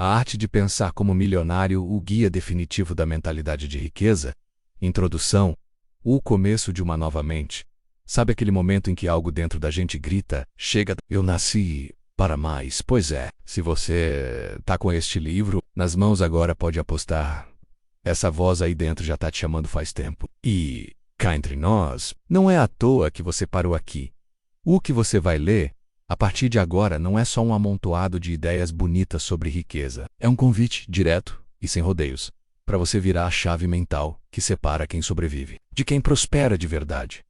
A Arte de Pensar como Milionário, o Guia Definitivo da Mentalidade de Riqueza. Introdução. O começo de uma nova mente. Sabe aquele momento em que algo dentro da gente grita, chega, eu nasci para mais? Pois é, se você tá com este livro nas mãos agora, pode apostar. Essa voz aí dentro já tá te chamando faz tempo. E, cá entre nós, não é à toa que você parou aqui. O que você vai ler a partir de agora não é só um amontoado de ideias bonitas sobre riqueza. É um convite direto e sem rodeios para você virar a chave mental que separa quem sobrevive de quem prospera de verdade.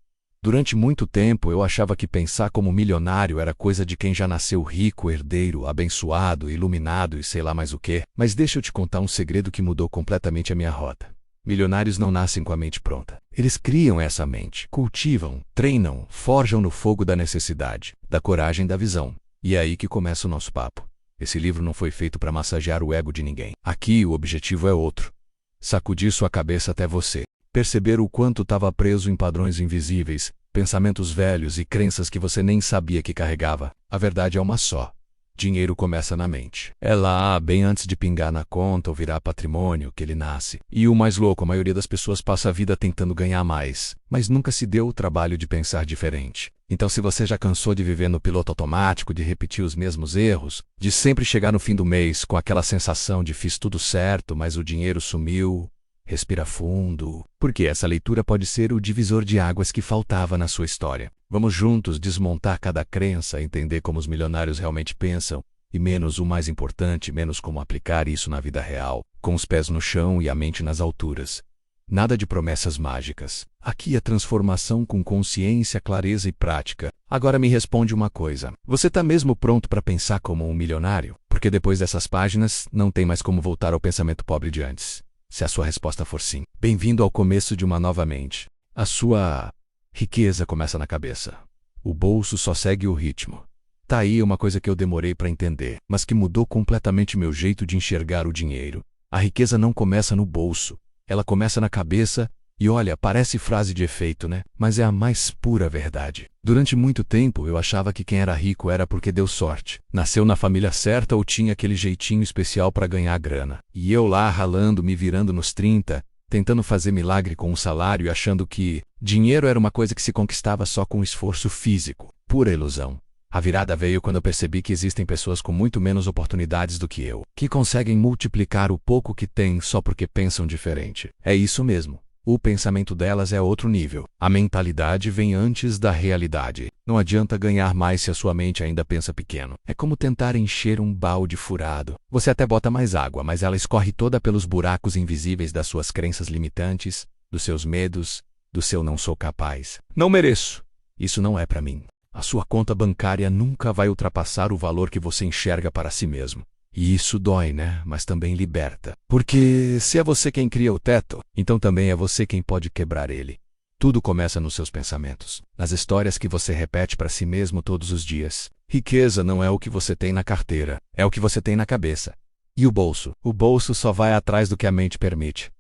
Durante muito tempo eu achava que pensar como milionário era coisa de quem já nasceu rico, herdeiro, abençoado, iluminado e sei lá mais o quê. Mas deixa eu te contar um segredo que mudou completamente a minha rota. Milionários não nascem com a mente pronta. Eles criam essa mente, cultivam, treinam, forjam no fogo da necessidade, da coragem, da visão. E é aí que começa o nosso papo. Esse livro não foi feito para massagear o ego de ninguém. Aqui o objetivo é outro. Sacudir sua cabeça até você. Perceber o quanto estava preso em padrões invisíveis, pensamentos velhos e crenças que você nem sabia que carregava. A verdade é uma só. Dinheiro começa na mente. É lá, bem antes de pingar na conta ou virar patrimônio, que ele nasce. E o mais louco, a maioria das pessoas passa a vida tentando ganhar mais, mas nunca se deu o trabalho de pensar diferente. Então, se você já cansou de viver no piloto automático, de repetir os mesmos erros, de sempre chegar no fim do mês com aquela sensação de fiz tudo certo, mas o dinheiro sumiu, respira fundo, porque essa leitura pode ser o divisor de águas que faltava na sua história. Vamos juntos desmontar cada crença, entender como os milionários realmente pensam, e menos o mais importante, menos como aplicar isso na vida real, com os pés no chão e a mente nas alturas. Nada de promessas mágicas. Aqui é transformação com consciência, clareza e prática. Agora me responde uma coisa. Você está mesmo pronto para pensar como um milionário? Porque depois dessas páginas, não tem mais como voltar ao pensamento pobre de antes. Se a sua resposta for sim, bem-vindo ao começo de uma nova mente. A sua riqueza começa na cabeça. O bolso só segue o ritmo. Tá aí uma coisa que eu demorei para entender, mas que mudou completamente meu jeito de enxergar o dinheiro. A riqueza não começa no bolso. Ela começa na cabeça e olha, parece frase de efeito, né? Mas é a mais pura verdade. Durante muito tempo eu achava que quem era rico era porque deu sorte. Nasceu na família certa ou tinha aquele jeitinho especial para ganhar grana. E eu lá ralando, me virando nos 30, tentando fazer milagre com um salário e achando que dinheiro era uma coisa que se conquistava só com esforço físico. Pura ilusão. A virada veio quando eu percebi que existem pessoas com muito menos oportunidades do que eu, que conseguem multiplicar o pouco que têm só porque pensam diferente. É isso mesmo. O pensamento delas é outro nível. A mentalidade vem antes da realidade. Não adianta ganhar mais se a sua mente ainda pensa pequeno. É como tentar encher um balde furado. Você até bota mais água, mas ela escorre toda pelos buracos invisíveis das suas crenças limitantes, dos seus medos, do seu não sou capaz. Não mereço. Isso não é para mim. A sua conta bancária nunca vai ultrapassar o valor que você enxerga para si mesmo. E isso dói, né? Mas também liberta. Porque se é você quem cria o teto, então também é você quem pode quebrar ele. Tudo começa nos seus pensamentos, nas histórias que você repete para si mesmo todos os dias. Riqueza não é o que você tem na carteira, é o que você tem na cabeça. E o bolso? O bolso só vai atrás do que a mente permite.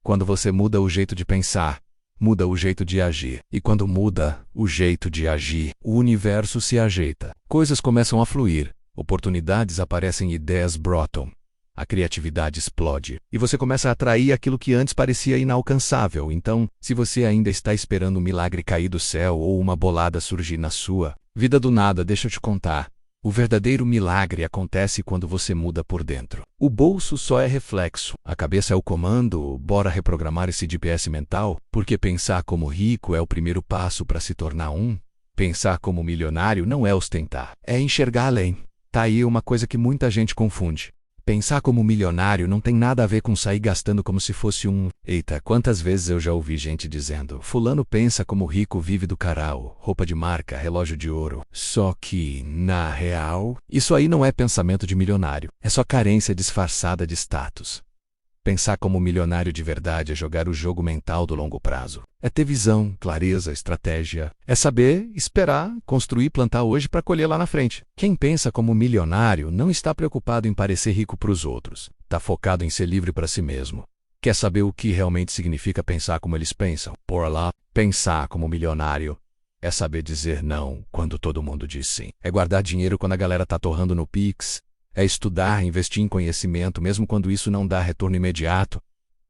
Quando você muda o jeito de pensar, muda o jeito de agir. E quando muda o jeito de agir, o universo se ajeita. Coisas começam a fluir. Oportunidades aparecem, ideias brotam. A criatividade explode. E você começa a atrair aquilo que antes parecia inalcançável. Então, se você ainda está esperando um milagre cair do céu ou uma bolada surgir na sua vida do nada, deixa eu te contar. O verdadeiro milagre acontece quando você muda por dentro. O bolso só é reflexo. A cabeça é o comando. Bora reprogramar esse GPS mental? Porque pensar como rico é o primeiro passo para se tornar um. Pensar como milionário não é ostentar. É enxergar além. Tá aí uma coisa que muita gente confunde. Pensar como milionário não tem nada a ver com sair gastando como se fosse um... Eita, quantas vezes eu já ouvi gente dizendo: fulano pensa como rico, vive do carau, roupa de marca, relógio de ouro. Só que, na real, isso aí não é pensamento de milionário. É só carência disfarçada de status. Pensar como milionário de verdade é jogar o jogo mental do longo prazo. É ter visão, clareza, estratégia. É saber, esperar, construir e plantar hoje para colher lá na frente. Quem pensa como milionário não está preocupado em parecer rico para os outros. Está focado em ser livre para si mesmo. Quer saber o que realmente significa pensar como eles pensam? Por lá, pensar como milionário é saber dizer não quando todo mundo diz sim. É guardar dinheiro quando a galera tá torrando no Pix. É estudar, investir em conhecimento, mesmo quando isso não dá retorno imediato.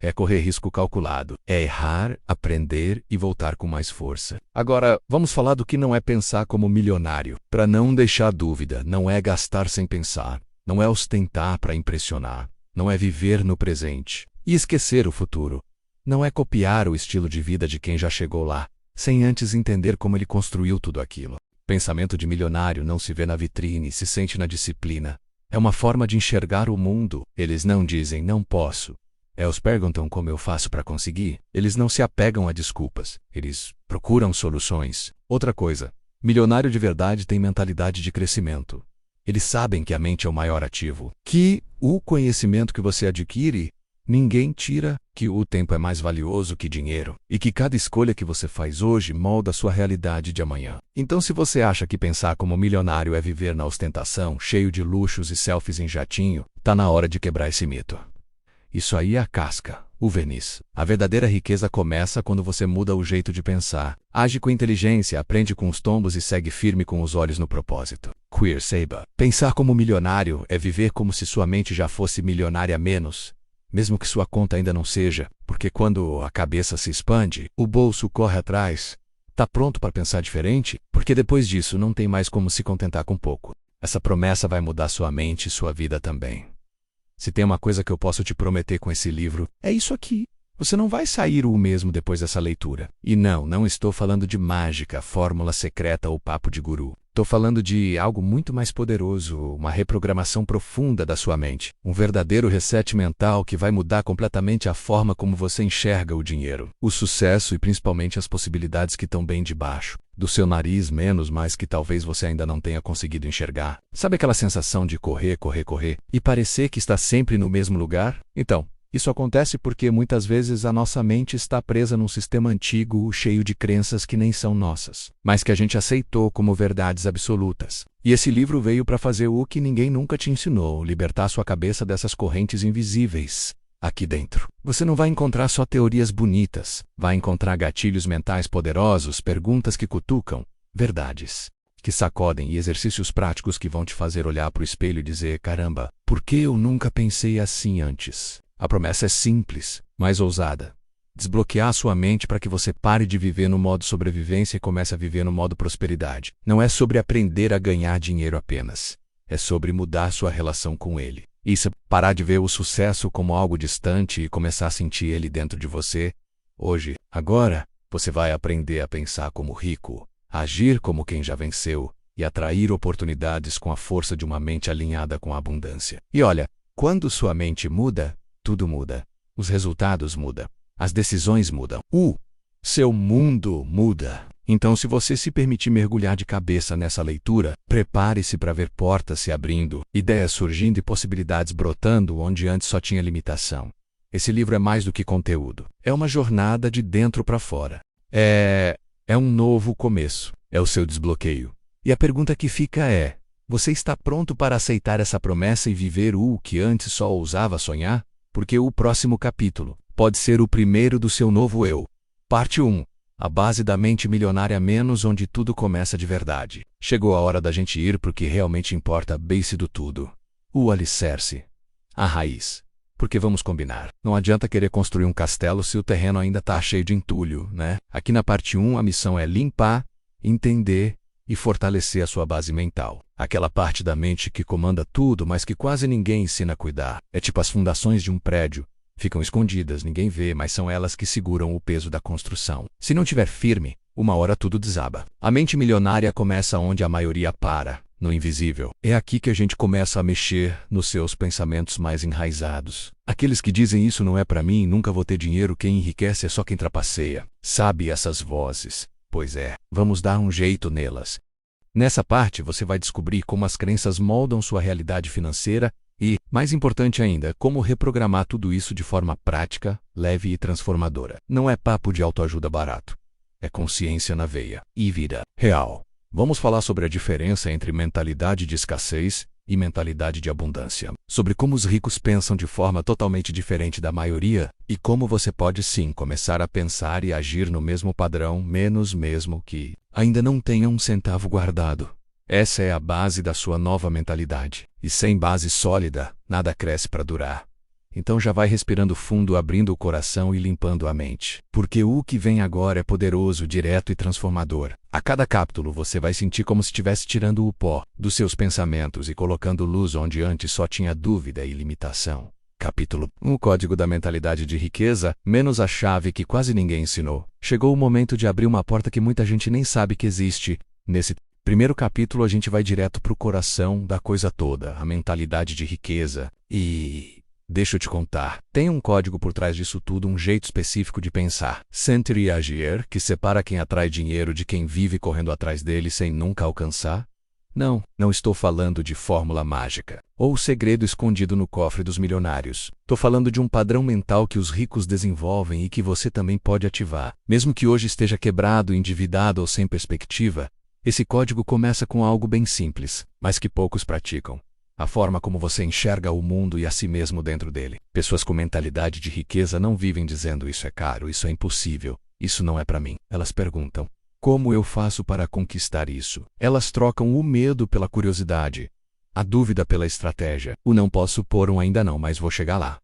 É correr risco calculado. É errar, aprender e voltar com mais força. Agora, vamos falar do que não é pensar como milionário. Para não deixar dúvida, não é gastar sem pensar. Não é ostentar para impressionar. Não é viver no presente e esquecer o futuro. Não é copiar o estilo de vida de quem já chegou lá, sem antes entender como ele construiu tudo aquilo. Pensamento de milionário não se vê na vitrine, se sente na disciplina. É uma forma de enxergar o mundo. Eles não dizem não posso. Eles perguntam como eu faço para conseguir. Eles não se apegam a desculpas. Eles procuram soluções. Outra coisa, milionário de verdade tem mentalidade de crescimento. Eles sabem que a mente é o maior ativo, que o conhecimento que você adquire, ninguém tira, que o tempo é mais valioso que dinheiro e que cada escolha que você faz hoje molda a sua realidade de amanhã. Então, se você acha que pensar como milionário é viver na ostentação, cheio de luxos e selfies em jatinho, tá na hora de quebrar esse mito. Isso aí é a casca, o verniz. A verdadeira riqueza começa quando você muda o jeito de pensar. Age com inteligência, aprende com os tombos e segue firme com os olhos no propósito. Queer Seba. Pensar como milionário é viver como se sua mente já fosse milionária menos, mesmo que sua conta ainda não seja, porque quando a cabeça se expande, o bolso corre atrás. Tá pronto para pensar diferente? Porque depois disso não tem mais como se contentar com pouco. Essa promessa vai mudar sua mente e sua vida também. Se tem uma coisa que eu posso te prometer com esse livro, é isso aqui. Você não vai sair o mesmo depois dessa leitura. E não estou falando de mágica, fórmula secreta ou papo de guru. Estou falando de algo muito mais poderoso, uma reprogramação profunda da sua mente. Um verdadeiro reset mental que vai mudar completamente a forma como você enxerga o dinheiro, o sucesso e principalmente as possibilidades que estão bem debaixo do seu nariz, menos, mas que talvez você ainda não tenha conseguido enxergar. Sabe aquela sensação de correr e parecer que está sempre no mesmo lugar? Então, isso acontece porque muitas vezes a nossa mente está presa num sistema antigo, cheio de crenças que nem são nossas, mas que a gente aceitou como verdades absolutas. E esse livro veio para fazer o que ninguém nunca te ensinou, libertar sua cabeça dessas correntes invisíveis. Aqui dentro, você não vai encontrar só teorias bonitas, vai encontrar gatilhos mentais poderosos, perguntas que cutucam, verdades que sacodem e exercícios práticos que vão te fazer olhar para o espelho e dizer: caramba, por que eu nunca pensei assim antes? A promessa é simples, mas ousada. Desbloquear sua mente para que você pare de viver no modo sobrevivência e comece a viver no modo prosperidade. Não é sobre aprender a ganhar dinheiro apenas. É sobre mudar sua relação com ele. Isso é parar de ver o sucesso como algo distante e começar a sentir ele dentro de você. Hoje, agora, você vai aprender a pensar como rico, a agir como quem já venceu e atrair oportunidades com a força de uma mente alinhada com a abundância. E olha, quando sua mente muda, tudo muda. Os resultados mudam. As decisões mudam. Seu mundo muda. Então, se você se permitir mergulhar de cabeça nessa leitura, prepare-se para ver portas se abrindo, ideias surgindo e possibilidades brotando onde antes só tinha limitação. Esse livro é mais do que conteúdo. É uma jornada de dentro para fora. É um novo começo. É o seu desbloqueio. E a pergunta que fica é: você está pronto para aceitar essa promessa e viver o que antes só ousava sonhar? Porque o próximo capítulo pode ser o primeiro do seu novo eu. Parte 1. A base da mente milionária menos, onde tudo começa de verdade. Chegou a hora da gente ir pro que realmente importa, a base do tudo. O alicerce. A raiz. Porque vamos combinar, não adianta querer construir um castelo se o terreno ainda tá cheio de entulho, né? Aqui na parte 1 a missão é limpar, entender e fortalecer a sua base mental. Aquela parte da mente que comanda tudo, mas que quase ninguém ensina a cuidar. É tipo as fundações de um prédio. Ficam escondidas, ninguém vê, mas são elas que seguram o peso da construção. Se não tiver firme, uma hora tudo desaba. A mente milionária começa onde a maioria para, no invisível. É aqui que a gente começa a mexer nos seus pensamentos mais enraizados. Aqueles que dizem isso não é para mim, nunca vou ter dinheiro, quem enriquece é só quem trapaceia. Sabe essas vozes? Pois é, vamos dar um jeito nelas. Nessa parte você vai descobrir como as crenças moldam sua realidade financeira e, mais importante ainda, como reprogramar tudo isso de forma prática, leve e transformadora. Não é papo de autoajuda barato. É consciência na veia e vida real. Vamos falar sobre a diferença entre mentalidade de escassez e mentalidade de abundância. Sobre como os ricos pensam de forma totalmente diferente da maioria e como você pode sim começar a pensar e agir no mesmo padrão, menos mesmo que ainda não tenha um centavo guardado. Essa é a base da sua nova mentalidade. E sem base sólida, nada cresce para durar. Então já vai respirando fundo, abrindo o coração e limpando a mente. Porque o que vem agora é poderoso, direto e transformador. A cada capítulo você vai sentir como se estivesse tirando o pó dos seus pensamentos e colocando luz onde antes só tinha dúvida e limitação. Capítulo 1. O código da mentalidade de riqueza, menos a chave que quase ninguém ensinou. Chegou o momento de abrir uma porta que muita gente nem sabe que existe. Nesse primeiro capítulo a gente vai direto pro coração da coisa toda, a mentalidade de riqueza. E deixa eu te contar, tem um código por trás disso tudo, um jeito específico de pensar, sentir e agir, que separa quem atrai dinheiro de quem vive correndo atrás dele sem nunca alcançar. Não estou falando de fórmula mágica, ou o segredo escondido no cofre dos milionários. Estou falando de um padrão mental que os ricos desenvolvem e que você também pode ativar. Mesmo que hoje esteja quebrado, endividado ou sem perspectiva, esse código começa com algo bem simples, mas que poucos praticam. A forma como você enxerga o mundo e a si mesmo dentro dele. Pessoas com mentalidade de riqueza não vivem dizendo isso é caro, isso é impossível, isso não é para mim. Elas perguntam: como eu faço para conquistar isso? Elas trocam o medo pela curiosidade, a dúvida pela estratégia. O não posso pôr um ainda não, mas vou chegar lá.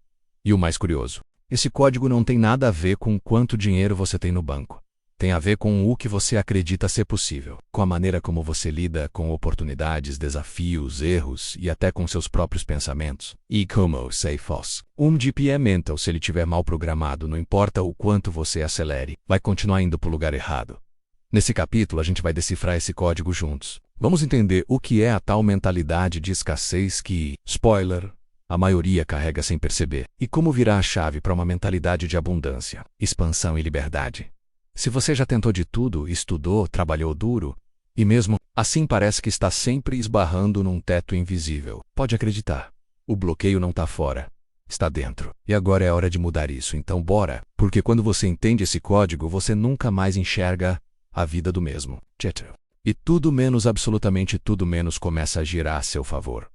E o mais curioso, esse código não tem nada a ver com quanto dinheiro você tem no banco. Tem a ver com o que você acredita ser possível, com a maneira como você lida com oportunidades, desafios, erros e até com seus próprios pensamentos. E como sei faz. Um DP é mental, se ele estiver mal programado, não importa o quanto você acelere, vai continuar indo para o lugar errado. Nesse capítulo, a gente vai decifrar esse código juntos. Vamos entender o que é a tal mentalidade de escassez que, spoiler, a maioria carrega sem perceber, e como virar a chave para uma mentalidade de abundância, expansão e liberdade. Se você já tentou de tudo, estudou, trabalhou duro, e mesmo assim parece que está sempre esbarrando num teto invisível, pode acreditar. O bloqueio não está fora, está dentro. E agora é hora de mudar isso, então bora, porque quando você entende esse código, você nunca mais enxerga a vida do mesmo. E tudo menos, absolutamente tudo menos, começa a girar a seu favor.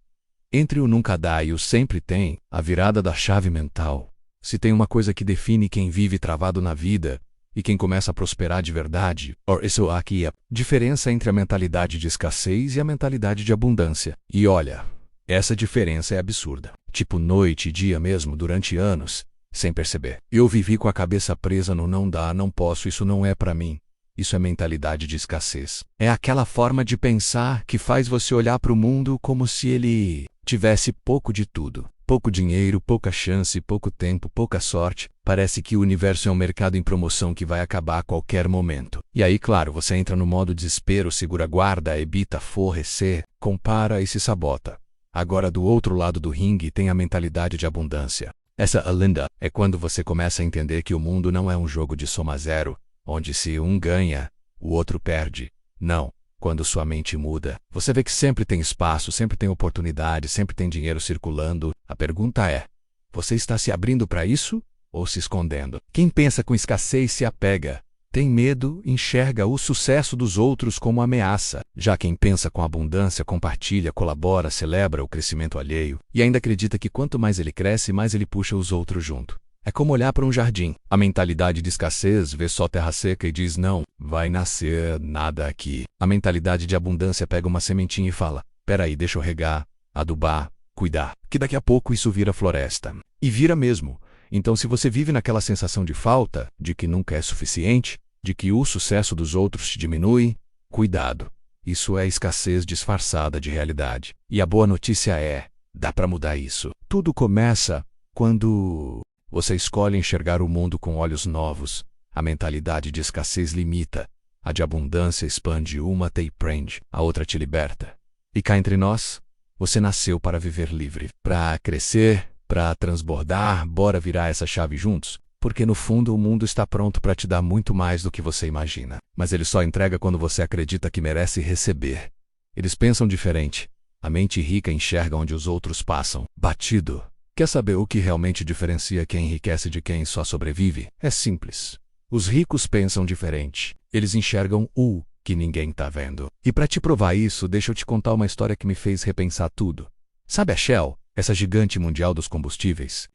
Entre o nunca dá e o sempre tem, a virada da chave mental. Se tem uma coisa que define quem vive travado na vida e quem começa a prosperar de verdade, isso aqui é a diferença entre a mentalidade de escassez e a mentalidade de abundância. E olha, essa diferença é absurda. Tipo noite e dia mesmo, durante anos, sem perceber. Eu vivi com a cabeça presa no não dá, não posso, isso não é pra mim. Isso é mentalidade de escassez. É aquela forma de pensar que faz você olhar para o mundo como se ele tivesse pouco de tudo. Pouco dinheiro, pouca chance, pouco tempo, pouca sorte. Parece que o universo é um mercado em promoção que vai acabar a qualquer momento. E aí, claro, você entra no modo desespero, segura a guarda, evita, forrecer, compara e se sabota. Agora, do outro lado do ringue, tem a mentalidade de abundância. Essa linda é quando você começa a entender que o mundo não é um jogo de soma zero, onde se um ganha, o outro perde. Não. Quando sua mente muda, você vê que sempre tem espaço, sempre tem oportunidade, sempre tem dinheiro circulando. A pergunta é: você está se abrindo para isso ou se escondendo? Quem pensa com escassez se apega. Tem medo, enxerga o sucesso dos outros como ameaça. Já quem pensa com abundância compartilha, colabora, celebra o crescimento alheio e ainda acredita que quanto mais ele cresce, mais ele puxa os outros junto. É como olhar para um jardim. A mentalidade de escassez vê só terra seca e diz: não, vai nascer nada aqui. A mentalidade de abundância pega uma sementinha e fala: peraí, deixa eu regar, adubar, cuidar, que daqui a pouco isso vira floresta. E vira mesmo. Então, se você vive naquela sensação de falta, de que nunca é suficiente, de que o sucesso dos outros te diminui, cuidado. Isso é escassez disfarçada de realidade. E a boa notícia é: dá para mudar isso. Tudo começa quando você escolhe enxergar o mundo com olhos novos. A mentalidade de escassez limita. A de abundância expande, uma te prende, a outra te liberta. E cá entre nós, você nasceu para viver livre, para crescer, para transbordar. Bora virar essa chave juntos? Porque no fundo o mundo está pronto para te dar muito mais do que você imagina. Mas ele só entrega quando você acredita que merece receber. Eles pensam diferente. A mente rica enxerga onde os outros passam, batido. Quer saber o que realmente diferencia quem enriquece de quem só sobrevive? É simples. Os ricos pensam diferente. Eles enxergam o que ninguém tá vendo. E para te provar isso, deixa eu te contar uma história que me fez repensar tudo. Sabe a Shell, essa gigante mundial dos combustíveis?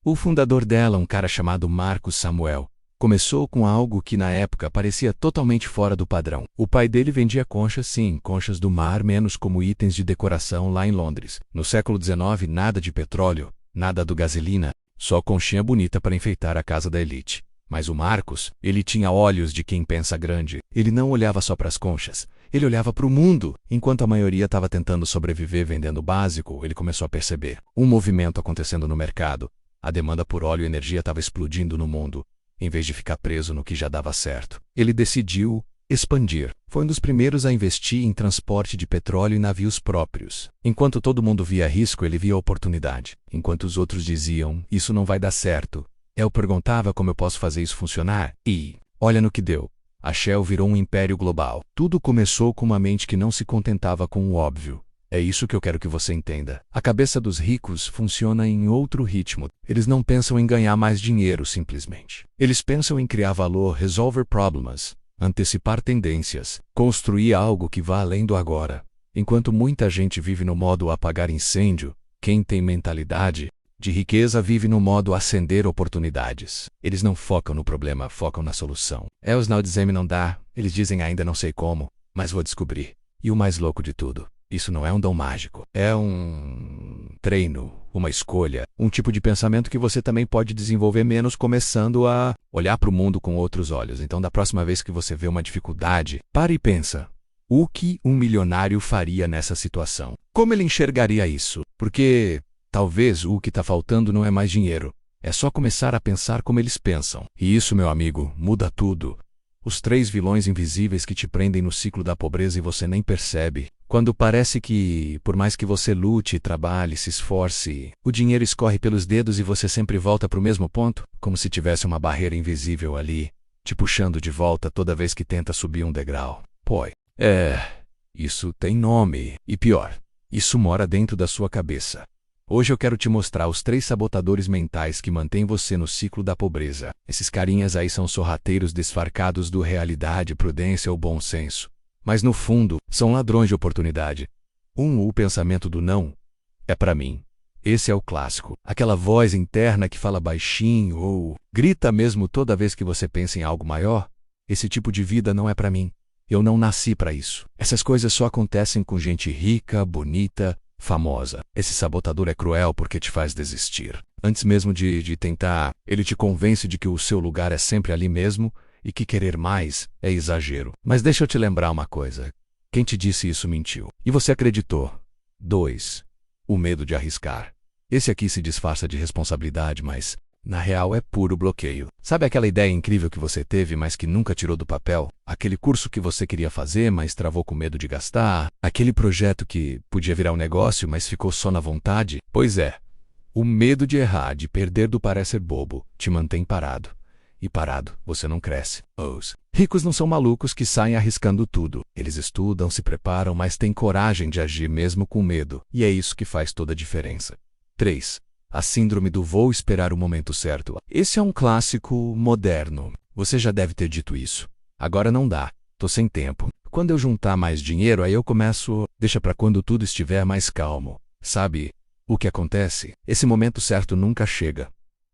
O fundador dela, um cara chamado Marcus Samuel, Começou com algo que na época parecia totalmente fora do padrão. O pai dele vendia conchas, sim, conchas do mar, menos como itens de decoração lá em Londres. No século XIX, nada de petróleo, nada do gasolina, só conchinha bonita para enfeitar a casa da elite. Mas o Marcos, ele tinha olhos de quem pensa grande. Ele não olhava só para as conchas. Ele olhava para o mundo. Enquanto a maioria estava tentando sobreviver vendendo o básico, ele começou a perceber um movimento acontecendo no mercado. A demanda por óleo e energia estava explodindo no mundo. Em vez de ficar preso no que já dava certo, ele decidiu expandir. Foi um dos primeiros a investir em transporte de petróleo e navios próprios. Enquanto todo mundo via risco, ele via oportunidade. Enquanto os outros diziam, isso não vai dar certo, eu perguntava como eu posso fazer isso funcionar e, olha no que deu. A Shell virou um império global. Tudo começou com uma mente que não se contentava com o óbvio. É isso que eu quero que você entenda. A cabeça dos ricos funciona em outro ritmo. Eles não pensam em ganhar mais dinheiro simplesmente. Eles pensam em criar valor, resolver problemas, antecipar tendências, construir algo que vá além do agora. Enquanto muita gente vive no modo apagar incêndio, quem tem mentalidade de riqueza vive no modo acender oportunidades. Eles não focam no problema, focam na solução. Os não dizem não dá, eles dizem ainda não sei como, mas vou descobrir. E o mais louco de tudo, isso não é um dom mágico. É um treino, uma escolha, um tipo de pensamento que você também pode desenvolver menos começando a olhar para o mundo com outros olhos. Então, da próxima vez que você vê uma dificuldade, pare e pensa. O que um milionário faria nessa situação? Como ele enxergaria isso? Porque talvez o que está faltando não é mais dinheiro. É só começar a pensar como eles pensam. E isso, meu amigo, muda tudo. Os 3 vilões invisíveis que te prendem no ciclo da pobreza e você nem percebe. Quando parece que, por mais que você lute, trabalhe, se esforce, o dinheiro escorre pelos dedos e você sempre volta para o mesmo ponto, como se tivesse uma barreira invisível ali, te puxando de volta toda vez que tenta subir um degrau. Pô, isso tem nome. E pior, isso mora dentro da sua cabeça. Hoje eu quero te mostrar os 3 sabotadores mentais que mantêm você no ciclo da pobreza. Esses carinhas aí são sorrateiros disfarçados do realidade, prudência ou bom senso. Mas no fundo, são ladrões de oportunidade. O pensamento do não é pra mim. Esse é o clássico. Aquela voz interna que fala baixinho ou grita mesmo toda vez que você pensa em algo maior. Esse tipo de vida não é pra mim. Eu não nasci pra isso. Essas coisas só acontecem com gente rica, bonita, famosa. Esse sabotador é cruel porque te faz desistir. Antes mesmo de tentar, ele te convence de que o seu lugar é sempre ali mesmo e que querer mais é exagero. Mas deixa eu te lembrar uma coisa. Quem te disse isso mentiu. E você acreditou. 2. O medo de arriscar. Esse aqui se disfarça de responsabilidade, mas, na real, é puro bloqueio. Sabe aquela ideia incrível que você teve, mas que nunca tirou do papel? Aquele curso que você queria fazer, mas travou com medo de gastar? Aquele projeto que podia virar um negócio, mas ficou só na vontade? Pois é. O medo de errar, de perder do parecer bobo, te mantém parado. E parado, você não cresce. Os ricos não são malucos que saem arriscando tudo. Eles estudam, se preparam, mas têm coragem de agir mesmo com medo. E é isso que faz toda a diferença. 3. A síndrome do vou esperar o momento certo. Esse é um clássico moderno. Você já deve ter dito isso. Agora não dá. Tô sem tempo. Quando eu juntar mais dinheiro, aí eu começo. Deixa pra quando tudo estiver mais calmo. Sabe o que acontece? Esse momento certo nunca chega.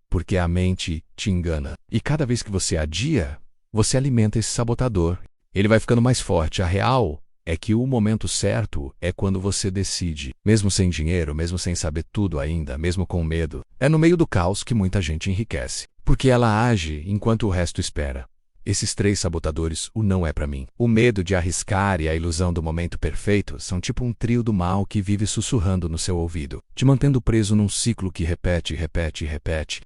Porque a mente te engana. E cada vez que você adia, você alimenta esse sabotador. Ele vai ficando mais forte. A real é que o momento certo é quando você decide. Mesmo sem dinheiro, mesmo sem saber tudo ainda, mesmo com medo. É no meio do caos que muita gente enriquece. Porque ela age enquanto o resto espera. Esses 3 sabotadores, o não é pra mim. O medo de arriscar e a ilusão do momento perfeito são tipo um trio do mal que vive sussurrando no seu ouvido, te mantendo preso num ciclo que repete, repete e repete.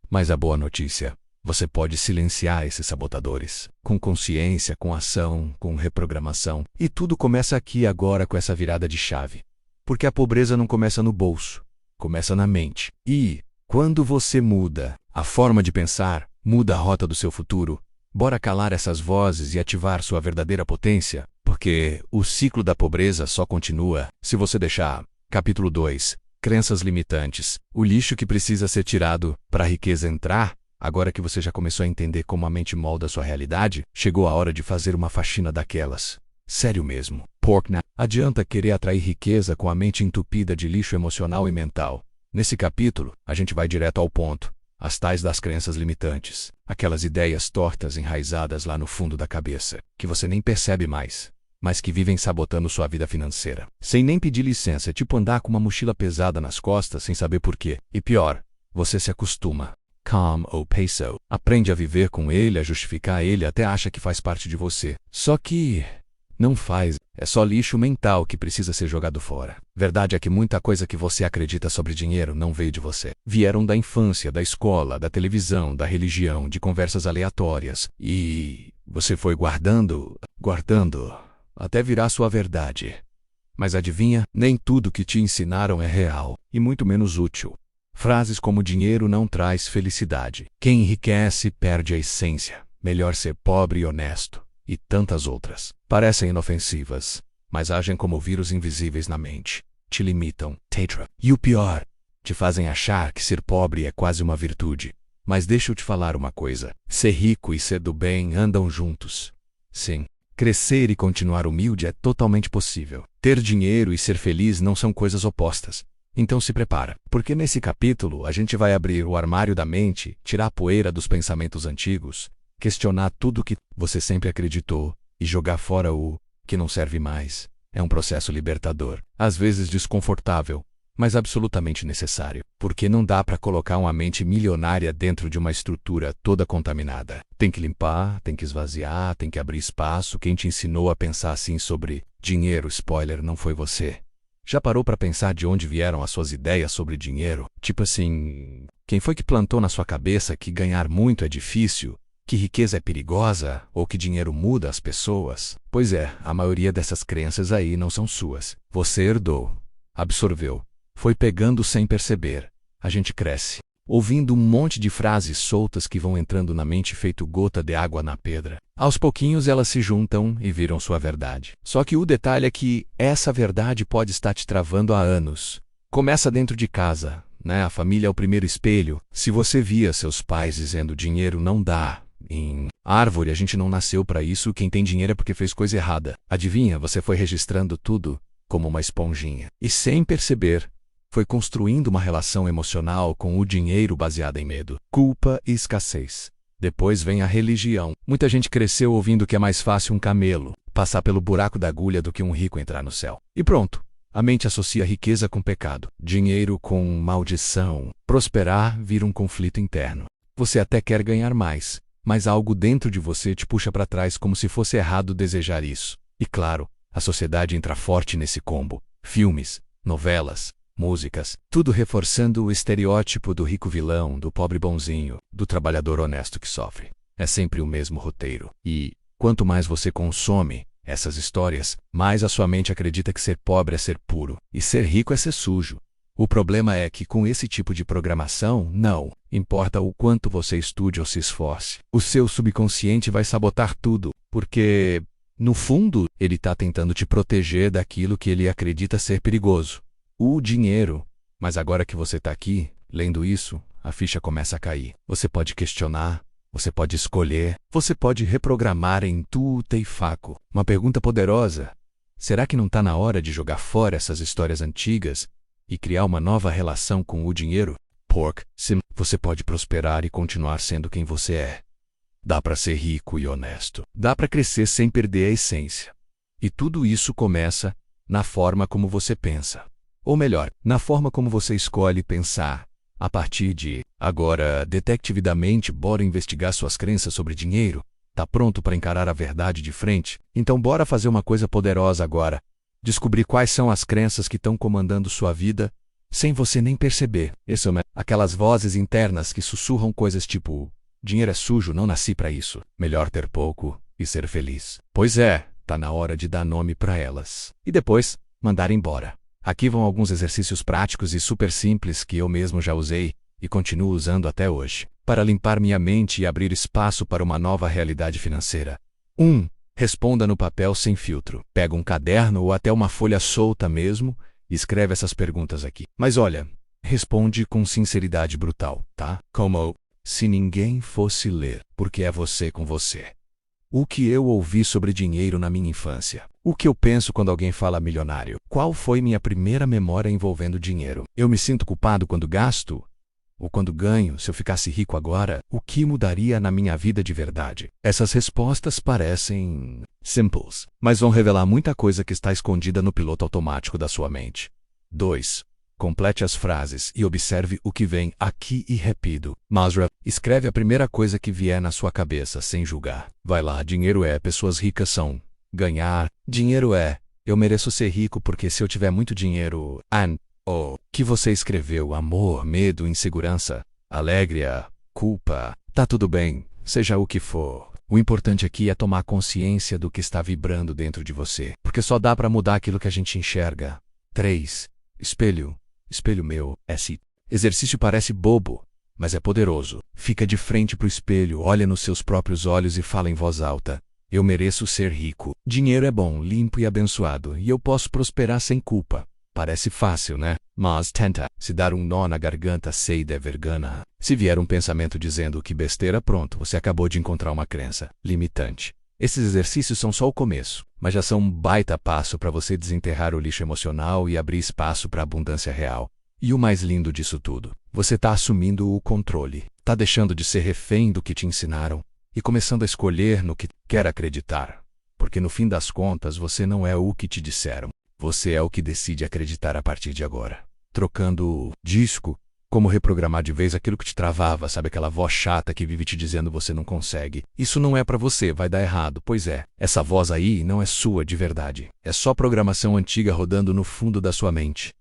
Mas a boa notícia, você pode silenciar esses sabotadores, com consciência, com ação, com reprogramação. E tudo começa aqui agora com essa virada de chave. Porque a pobreza não começa no bolso, começa na mente. E, quando você muda a forma de pensar, muda a rota do seu futuro, bora calar essas vozes e ativar sua verdadeira potência, porque o ciclo da pobreza só continua se você deixar. Capítulo 2. Crenças limitantes. O lixo que precisa ser tirado para a riqueza entrar. Agora que você já começou a entender como a mente molda a sua realidade, chegou a hora de fazer uma faxina daquelas. Sério mesmo. Adianta querer atrair riqueza com a mente entupida de lixo emocional e mental. Nesse capítulo, a gente vai direto ao ponto. as tais das crenças limitantes, aquelas ideias tortas enraizadas lá no fundo da cabeça, que você nem percebe mais, mas que vivem sabotando sua vida financeira. Sem nem pedir licença, é tipo andar com uma mochila pesada nas costas sem saber por quê. E pior, você se acostuma. Calm ou peso. Aprende a viver com ele, a justificar ele, até acha que faz parte de você. Só que não faz. É só lixo mental que precisa ser jogado fora. Verdade é que muita coisa que você acredita sobre dinheiro não veio de você. Vieram da infância, da escola, da televisão, da religião, de conversas aleatórias. E você foi guardando, até virar sua verdade. Mas adivinha? Nem tudo que te ensinaram é real, e muito menos útil. Frases como dinheiro não traz felicidade. Quem enriquece perde a essência. Melhor ser pobre e honesto. E tantas outras. Parecem inofensivas, mas agem como vírus invisíveis na mente. Te limitam. Tetra. E o pior, te fazem achar que ser pobre é quase uma virtude. Mas deixa eu te falar uma coisa. Ser rico e ser do bem andam juntos. Sim. Crescer e continuar humilde é totalmente possível. Ter dinheiro e ser feliz não são coisas opostas. Então se prepara, porque nesse capítulo a gente vai abrir o armário da mente, tirar a poeira dos pensamentos antigos, questionar tudo que você sempre acreditou e jogar fora o que não serve mais. É um processo libertador, às vezes desconfortável, mas absolutamente necessário, porque não dá para colocar uma mente milionária dentro de uma estrutura toda contaminada. Tem que limpar, tem que esvaziar, tem que abrir espaço. Quem te ensinou a pensar assim sobre dinheiro, spoiler, não foi você. Já parou para pensar de onde vieram as suas ideias sobre dinheiro? Tipo assim, quem foi que plantou na sua cabeça que ganhar muito é difícil, que riqueza é perigosa ou que dinheiro muda as pessoas? Pois é, a maioria dessas crenças aí não são suas. Você herdou, absorveu, foi pegando sem perceber. A gente cresce, ouvindo um monte de frases soltas que vão entrando na mente feito gota de água na pedra. Aos pouquinhos elas se juntam e viram sua verdade. Só que o detalhe é que essa verdade pode estar te travando há anos. Começa dentro de casa, né? A família é o primeiro espelho. Se você via seus pais dizendo dinheiro não dá, em árvore a gente não nasceu para isso, quem tem dinheiro é porque fez coisa errada. Adivinha, você foi registrando tudo como uma esponjinha. E sem perceber, foi construindo uma relação emocional com o dinheiro baseada em medo, culpa e escassez. Depois vem a religião. Muita gente cresceu ouvindo que é mais fácil um camelo passar pelo buraco da agulha do que um rico entrar no céu. E pronto. A mente associa riqueza com pecado, dinheiro com maldição. Prosperar vira um conflito interno. Você até quer ganhar mais, mas algo dentro de você te puxa para trás como se fosse errado desejar isso. E claro, a sociedade entra forte nesse combo. Filmes, novelas, músicas, tudo reforçando o estereótipo do rico vilão, do pobre bonzinho, do trabalhador honesto que sofre. É sempre o mesmo roteiro. E, quanto mais você consome essas histórias, mais a sua mente acredita que ser pobre é ser puro, e ser rico é ser sujo. O problema é que com esse tipo de programação, não importa o quanto você estude ou se esforce, o seu subconsciente vai sabotar tudo, porque, no fundo, ele está tentando te proteger daquilo que ele acredita ser perigoso. O dinheiro. Mas agora que você está aqui, lendo isso, a ficha começa a cair. Você pode questionar, você pode escolher, você pode reprogramar em tuta e faco. Uma pergunta poderosa. Será que não está na hora de jogar fora essas histórias antigas e criar uma nova relação com o dinheiro? Sim, você pode prosperar e continuar sendo quem você é. Dá para ser rico e honesto. Dá para crescer sem perder a essência. E tudo isso começa na forma como você pensa. Ou melhor, na forma como você escolhe pensar. A partir de agora, detectivamente, bora investigar suas crenças sobre dinheiro? Tá pronto para encarar a verdade de frente? Então bora fazer uma coisa poderosa agora. Descobrir quais são as crenças que estão comandando sua vida, sem você nem perceber. Aquelas vozes internas que sussurram coisas tipo: dinheiro é sujo, não nasci para isso. Melhor ter pouco e ser feliz. Pois é, tá na hora de dar nome para elas. E depois, mandar embora. Aqui vão alguns exercícios práticos e super simples que eu mesmo já usei e continuo usando até hoje, para limpar minha mente e abrir espaço para uma nova realidade financeira. 1. Responda no papel sem filtro. Pega um caderno ou até uma folha solta mesmo e escreve essas perguntas aqui. Mas olha, responde com sinceridade brutal, tá? Como se ninguém fosse ler, porque é você com você. O que eu ouvi sobre dinheiro na minha infância? O que eu penso quando alguém fala milionário? Qual foi minha primeira memória envolvendo dinheiro? Eu me sinto culpado quando gasto? Ou quando ganho, se eu ficasse rico agora, o que mudaria na minha vida de verdade? Essas respostas parecem simples, mas vão revelar muita coisa que está escondida no piloto automático da sua mente. 2. Complete as frases e observe o que vem aqui e repito. Masra, escreve a primeira coisa que vier na sua cabeça, sem julgar. Vai lá, dinheiro é, pessoas ricas são. Ganhar, dinheiro é, eu mereço ser rico porque se eu tiver muito dinheiro... que você escreveu, amor, medo, insegurança, alegria, culpa, tá tudo bem, seja o que for. O importante aqui é tomar consciência do que está vibrando dentro de você, porque só dá para mudar aquilo que a gente enxerga. 3. Espelho. Espelho meu, esse exercício parece bobo, mas é poderoso. Fica de frente pro espelho, olha nos seus próprios olhos e fala em voz alta. Eu mereço ser rico. Dinheiro é bom, limpo e abençoado, e eu posso prosperar sem culpa. Parece fácil, né? Mas tenta. Se dar um nó na garganta, sei de vergana. Se vier um pensamento dizendo que besteira, pronto, você acabou de encontrar uma crença limitante. Esses exercícios são só o começo, mas já são um baita passo para você desenterrar o lixo emocional e abrir espaço para a abundância real. E o mais lindo disso tudo, você está assumindo o controle, está deixando de ser refém do que te ensinaram e começando a escolher no que quer acreditar. Porque no fim das contas, você não é o que te disseram. Você é o que decide acreditar a partir de agora. Trocando disco, como reprogramar de vez aquilo que te travava, sabe aquela voz chata que vive te dizendo você não consegue. Isso não é pra você, vai dar errado. Pois é, essa voz aí não é sua de verdade. É só programação antiga rodando no fundo da sua mente.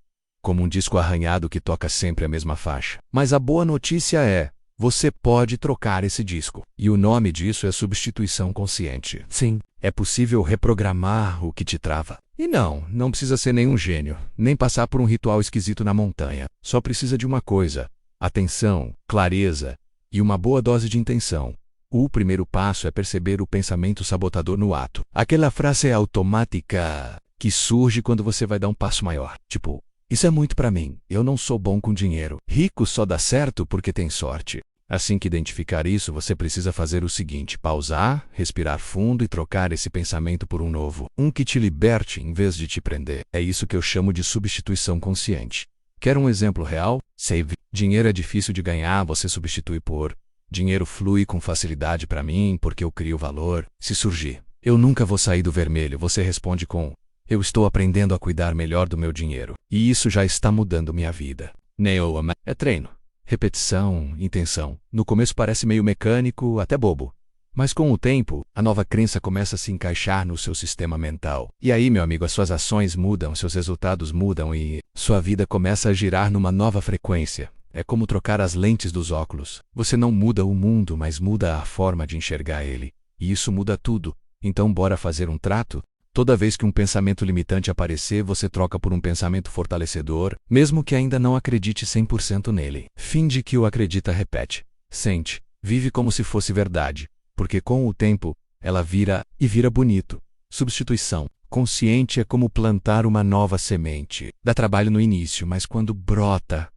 Como um disco arranhado que toca sempre a mesma faixa. Mas a boa notícia é, você pode trocar esse disco. E o nome disso é substituição consciente. Sim, é possível reprogramar o que te trava. E não precisa ser nenhum gênio, nem passar por um ritual esquisito na montanha. Só precisa de uma coisa: atenção, clareza e uma boa dose de intenção. O primeiro passo é perceber o pensamento sabotador no ato. Aquela frase automática que surge quando você vai dar um passo maior. Tipo, isso é muito pra mim, eu não sou bom com dinheiro. Rico só dá certo porque tem sorte. Assim que identificar isso, você precisa fazer o seguinte: pausar, respirar fundo e trocar esse pensamento por um novo. Um que te liberte em vez de te prender. É isso que eu chamo de substituição consciente. Quer um exemplo real? Save. Dinheiro é difícil de ganhar, você substitui por dinheiro flui com facilidade para mim porque eu crio valor. Se surgir, eu nunca vou sair do vermelho, você responde com eu estou aprendendo a cuidar melhor do meu dinheiro. E isso já está mudando minha vida. Neoama é treino. Repetição, intenção. No começo parece meio mecânico, até bobo. Mas com o tempo, a nova crença começa a se encaixar no seu sistema mental. E aí, meu amigo, as suas ações mudam, seus resultados mudam e sua vida começa a girar numa nova frequência. É como trocar as lentes dos óculos. Você não muda o mundo, mas muda a forma de enxergar ele. E isso muda tudo. Então bora fazer um trato? Toda vez que um pensamento limitante aparecer, você troca por um pensamento fortalecedor, mesmo que ainda não acredite 100% nele. Finge que o acredita, repete. Sente, vive como se fosse verdade, porque com o tempo, ela vira e vira bonito. Substituição consciente é como plantar uma nova semente. Dá trabalho no início, mas quando brota,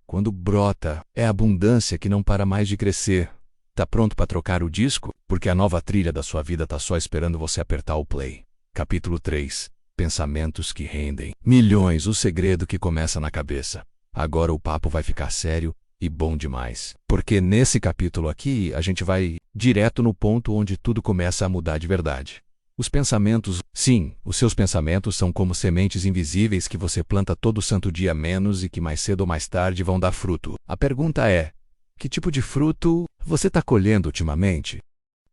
é abundância que não para mais de crescer. Tá pronto para trocar o disco? Porque a nova trilha da sua vida tá só esperando você apertar o play. Capítulo 3. Pensamentos que rendem milhões, o segredo que começa na cabeça. Agora o papo vai ficar sério e bom demais. Porque nesse capítulo aqui, a gente vai direto no ponto onde tudo começa a mudar de verdade. Os pensamentos, sim, os seus pensamentos são como sementes invisíveis que você planta todo santo dia menos e que mais cedo ou mais tarde vão dar fruto. A pergunta é, que tipo de fruto você está colhendo ultimamente?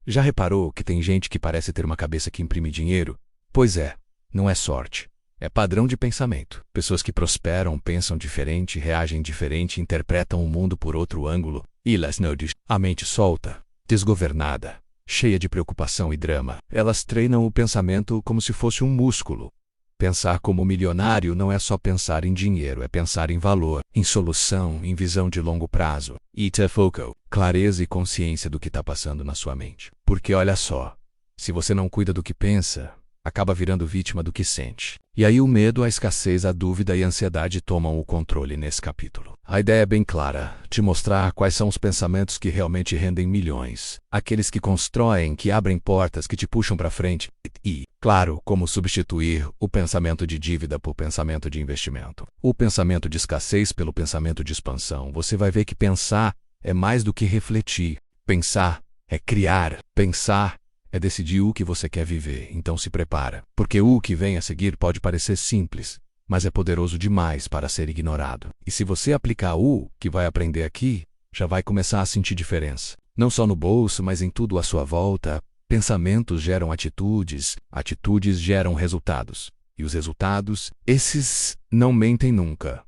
Já reparou que tem gente que parece ter uma cabeça que imprime dinheiro? Pois é, não é sorte. É padrão de pensamento. Pessoas que prosperam pensam diferente, reagem diferente, interpretam o mundo por outro ângulo. E las nudes, a mente solta, desgovernada, cheia de preocupação e drama. Elas treinam o pensamento como se fosse um músculo. Pensar como milionário não é só pensar em dinheiro, é pensar em valor, em solução, em visão de longo prazo. Ita foco, clareza e consciência do que está passando na sua mente. Porque olha só, se você não cuida do que pensa, acaba virando vítima do que sente. E aí o medo, a escassez, a dúvida e a ansiedade tomam o controle nesse capítulo. A ideia é bem clara, te mostrar quais são os pensamentos que realmente rendem milhões. Aqueles que constroem, que abrem portas, que te puxam para frente. E, Claro, como substituir o pensamento de dívida por pensamento de investimento. O pensamento de escassez pelo pensamento de expansão. Você vai ver que pensar é mais do que refletir. Pensar é criar. Pensar é decidir o que você quer viver. Então se prepara, porque o que vem a seguir pode parecer simples, mas é poderoso demais para ser ignorado. E se você aplicar o que vai aprender aqui, já vai começar a sentir diferença. Não só no bolso, mas em tudo à sua volta. Pensamentos geram atitudes, atitudes geram resultados. E os resultados, esses não mentem nunca.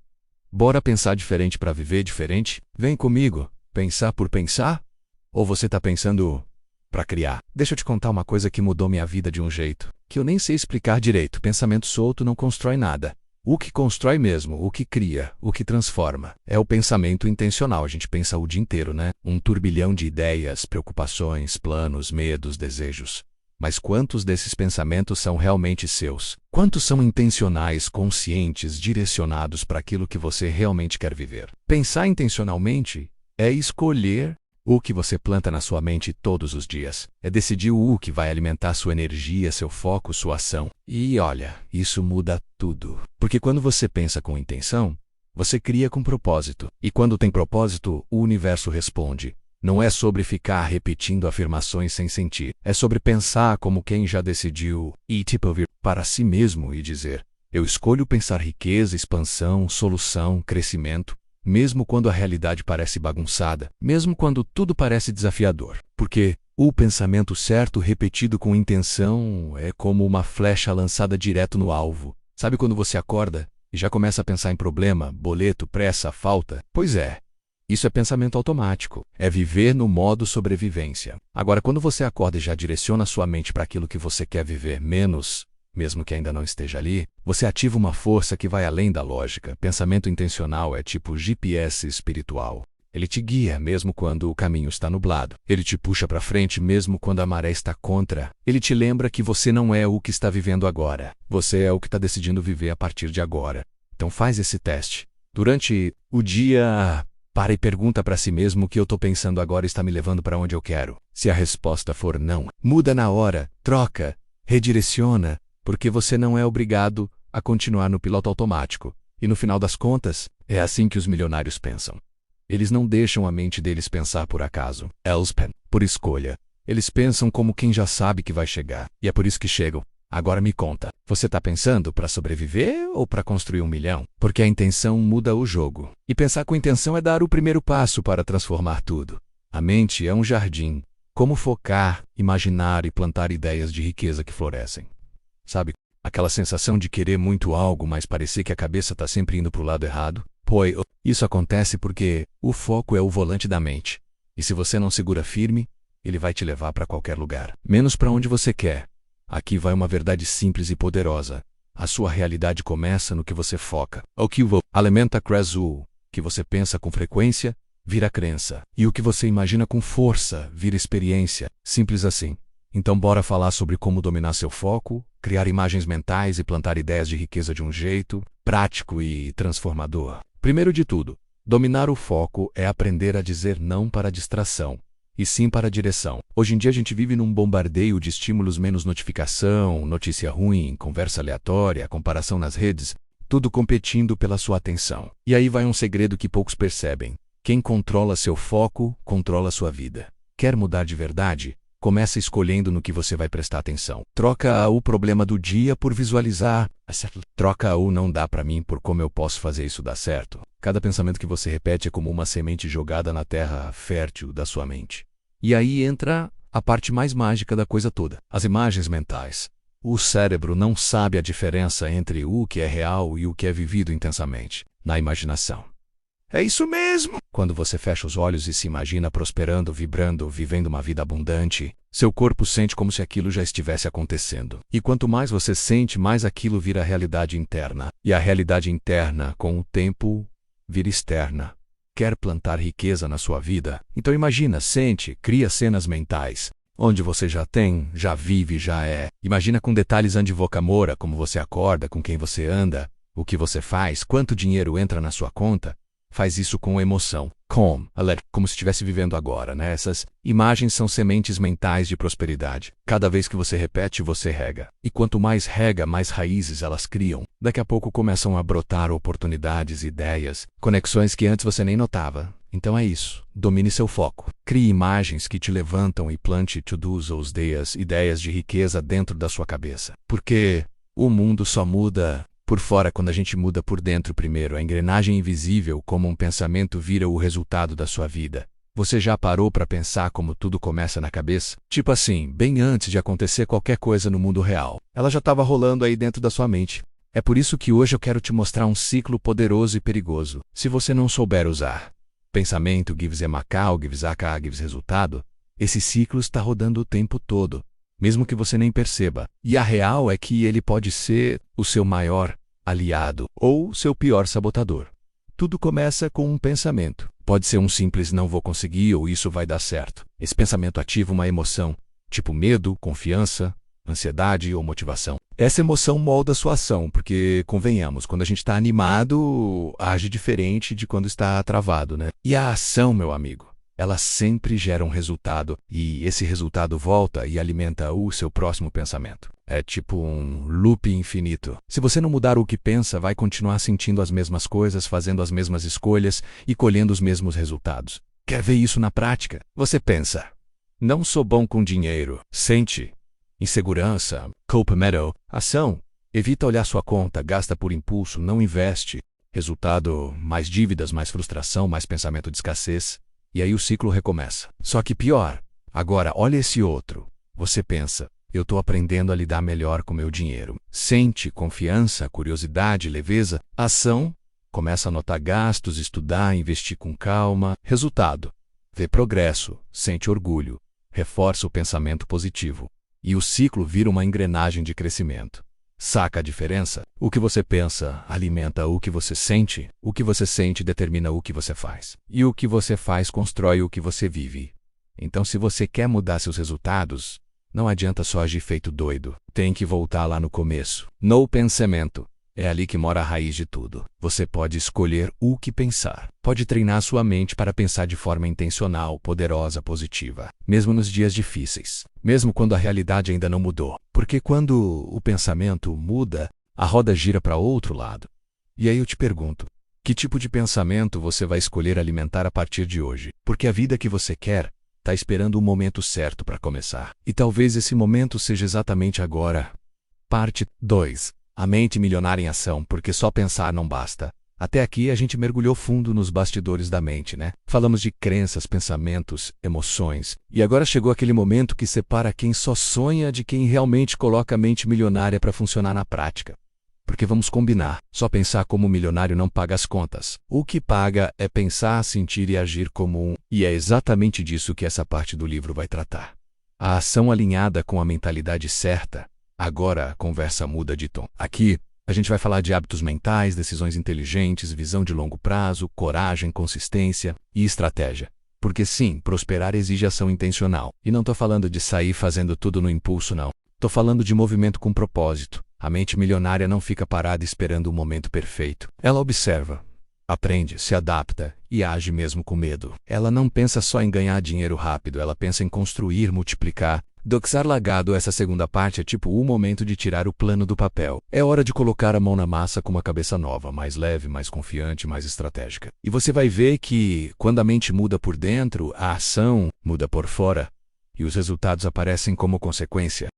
Bora pensar diferente para viver diferente? Vem comigo. Pensar por pensar? Ou você está pensando para criar? Deixa eu te contar uma coisa que mudou minha vida de um jeito que eu nem sei explicar direito. Pensamento solto não constrói nada. O que constrói mesmo, o que cria, o que transforma, é o pensamento intencional. A gente pensa o dia inteiro, né? Um turbilhão de ideias, preocupações, planos, medos, desejos. Mas quantos desses pensamentos são realmente seus? Quantos são intencionais, conscientes, direcionados para aquilo que você realmente quer viver? Pensar intencionalmente é escolher o que você planta na sua mente todos os dias. É decidir o que vai alimentar sua energia, seu foco, sua ação. E olha, isso muda tudo. Porque quando você pensa com intenção, você cria com propósito. E quando tem propósito, o universo responde. Não é sobre ficar repetindo afirmações sem sentir. É sobre pensar como quem já decidiu e vir para si mesmo e dizer: eu escolho pensar riqueza, expansão, solução, crescimento. Mesmo quando a realidade parece bagunçada, mesmo quando tudo parece desafiador. Porque o pensamento certo repetido com intenção é como uma flecha lançada direto no alvo. Sabe quando você acorda e já começa a pensar em problema, boleto, pressa, falta? Pois é. Isso é pensamento automático. É viver no modo sobrevivência. Agora, quando você acorda e já direciona sua mente para aquilo que você quer viver menos, mesmo que ainda não esteja ali, você ativa uma força que vai além da lógica. Pensamento intencional é tipo GPS espiritual. Ele te guia mesmo quando o caminho está nublado. Ele te puxa para frente mesmo quando a maré está contra. Ele te lembra que você não é o que está vivendo agora. Você é o que está decidindo viver a partir de agora. Então faz esse teste. Durante o dia, para e pergunta para si mesmo: o que eu estou pensando agora está me levando para onde eu quero? Se a resposta for não, muda na hora, troca, redireciona. Porque você não é obrigado a continuar no piloto automático. E no final das contas, é assim que os milionários pensam. Eles não deixam a mente deles pensar por acaso. Eles pensam por escolha. Eles pensam como quem já sabe que vai chegar. E é por isso que chegam. Agora me conta, você está pensando para sobreviver ou para construir 1 milhão? Porque a intenção muda o jogo. E pensar com intenção é dar o primeiro passo para transformar tudo. A mente é um jardim. Como focar, imaginar e plantar ideias de riqueza que florescem. Sabe, aquela sensação de querer muito algo, mas parecer que a cabeça está sempre indo para o lado errado? Pois, isso acontece porque o foco é o volante da mente. E se você não segura firme, ele vai te levar para qualquer lugar. Menos para onde você quer. Aqui vai uma verdade simples e poderosa. A sua realidade começa no que você foca. O que alimenta o que você pensa com frequência, vira crença. E o que você imagina com força, vira experiência. Simples assim. Então bora falar sobre como dominar seu foco, criar imagens mentais e plantar ideias de riqueza de um jeito prático e transformador. Primeiro de tudo, dominar o foco é aprender a dizer não para a distração, e sim para a direção. Hoje em dia a gente vive num bombardeio de estímulos, menos notificação, notícia ruim, conversa aleatória, comparação nas redes, tudo competindo pela sua atenção. E aí vai um segredo que poucos percebem. Quem controla seu foco, controla sua vida. Quer mudar de verdade? Começa escolhendo no que você vai prestar atenção. Troca o problema do dia por visualizar. Troca o não dá pra mim por como eu posso fazer isso dar certo. Cada pensamento que você repete é como uma semente jogada na terra fértil da sua mente. E aí entra a parte mais mágica da coisa toda. As imagens mentais. O cérebro não sabe a diferença entre o que é real e o que é vivido intensamente na imaginação. É isso mesmo! Quando você fecha os olhos e se imagina prosperando, vibrando, vivendo uma vida abundante, seu corpo sente como se aquilo já estivesse acontecendo. E quanto mais você sente, mais aquilo vira realidade interna. E a realidade interna, com o tempo, vira externa. Quer plantar riqueza na sua vida? Então imagina, sente, cria cenas mentais. Onde você já tem, já vive, já é. Imagina com detalhes andivocamora, como você acorda, com quem você anda, o que você faz, quanto dinheiro entra na sua conta. Faz isso com emoção. Como se estivesse vivendo agora, né? Essas imagens são sementes mentais de prosperidade. Cada vez que você repete, você rega. E quanto mais rega, mais raízes elas criam. Daqui a pouco começam a brotar oportunidades, ideias, conexões que antes você nem notava. Então é isso. Domine seu foco. Crie imagens que te levantam e plante to-dos ou ideias de riqueza dentro da sua cabeça. Porque o mundo só muda por fora quando a gente muda por dentro primeiro. A engrenagem invisível, como um pensamento, vira o resultado da sua vida. Você já parou para pensar como tudo começa na cabeça? Tipo assim, bem antes de acontecer qualquer coisa no mundo real. Ela já estava rolando aí dentro da sua mente. É por isso que hoje eu quero te mostrar um ciclo poderoso e perigoso. Se você não souber usar pensamento, gives Macau, gives AK, gives resultado, esse ciclo está rodando o tempo todo, mesmo que você nem perceba. E a real é que ele pode ser o seu maior aliado ou seu pior sabotador. Tudo começa com um pensamento. Pode ser um simples não vou conseguir ou isso vai dar certo. Esse pensamento ativa uma emoção, tipo medo, confiança, ansiedade ou motivação. Essa emoção molda sua ação, porque, convenhamos, quando a gente está animado, age diferente de quando está travado, né? E a ação, meu amigo, ela sempre gera um resultado, e esse resultado volta e alimenta o seu próximo pensamento. É tipo um loop infinito. Se você não mudar o que pensa, vai continuar sentindo as mesmas coisas, fazendo as mesmas escolhas e colhendo os mesmos resultados. Quer ver isso na prática? Você pensa, não sou bom com dinheiro. Sente insegurança, medo, ação. Evita olhar sua conta, gasta por impulso, não investe. Resultado, mais dívidas, mais frustração, mais pensamento de escassez. E aí o ciclo recomeça. Só que pior, agora olha esse outro. Você pensa, eu estou aprendendo a lidar melhor com meu dinheiro. Sente confiança, curiosidade, leveza. Ação, começa a anotar gastos, estudar, investir com calma. Resultado, vê progresso, sente orgulho, reforça o pensamento positivo. E o ciclo vira uma engrenagem de crescimento. Saca a diferença? O que você pensa alimenta o que você sente determina o que você faz. E o que você faz constrói o que você vive. Então, se você quer mudar seus resultados, não adianta só agir feito doido. Tem que voltar lá no começo. No pensamento. É ali que mora a raiz de tudo. Você pode escolher o que pensar. Pode treinar sua mente para pensar de forma intencional, poderosa, positiva. Mesmo nos dias difíceis. Mesmo quando a realidade ainda não mudou. Porque quando o pensamento muda, a roda gira para outro lado. E aí eu te pergunto, que tipo de pensamento você vai escolher alimentar a partir de hoje? Porque a vida que você quer está esperando o momento certo para começar. E talvez esse momento seja exatamente agora. Parte 2. A mente milionária em ação, porque só pensar não basta. Até aqui a gente mergulhou fundo nos bastidores da mente, né? Falamos de crenças, pensamentos, emoções. E agora chegou aquele momento que separa quem só sonha de quem realmente coloca a mente milionária para funcionar na prática. Porque vamos combinar, só pensar como milionário não paga as contas. O que paga é pensar, sentir e agir como um. E é exatamente disso que essa parte do livro vai tratar. A ação alinhada com a mentalidade certa. Agora a conversa muda de tom. Aqui, a gente vai falar de hábitos mentais, decisões inteligentes, visão de longo prazo, coragem, consistência e estratégia. Porque sim, prosperar exige ação intencional. E não tô falando de sair fazendo tudo no impulso, não. Tô falando de movimento com propósito. A mente milionária não fica parada esperando o momento perfeito. Ela observa, aprende, se adapta e age mesmo com medo. Ela não pensa só em ganhar dinheiro rápido, ela pensa em construir, multiplicar. Doxar Lagado, essa segunda parte é tipo o momento de tirar o plano do papel. É hora de colocar a mão na massa com uma cabeça nova, mais leve, mais confiante, mais estratégica. E você vai ver que, quando a mente muda por dentro, a ação muda por fora. E os resultados aparecem como consequência.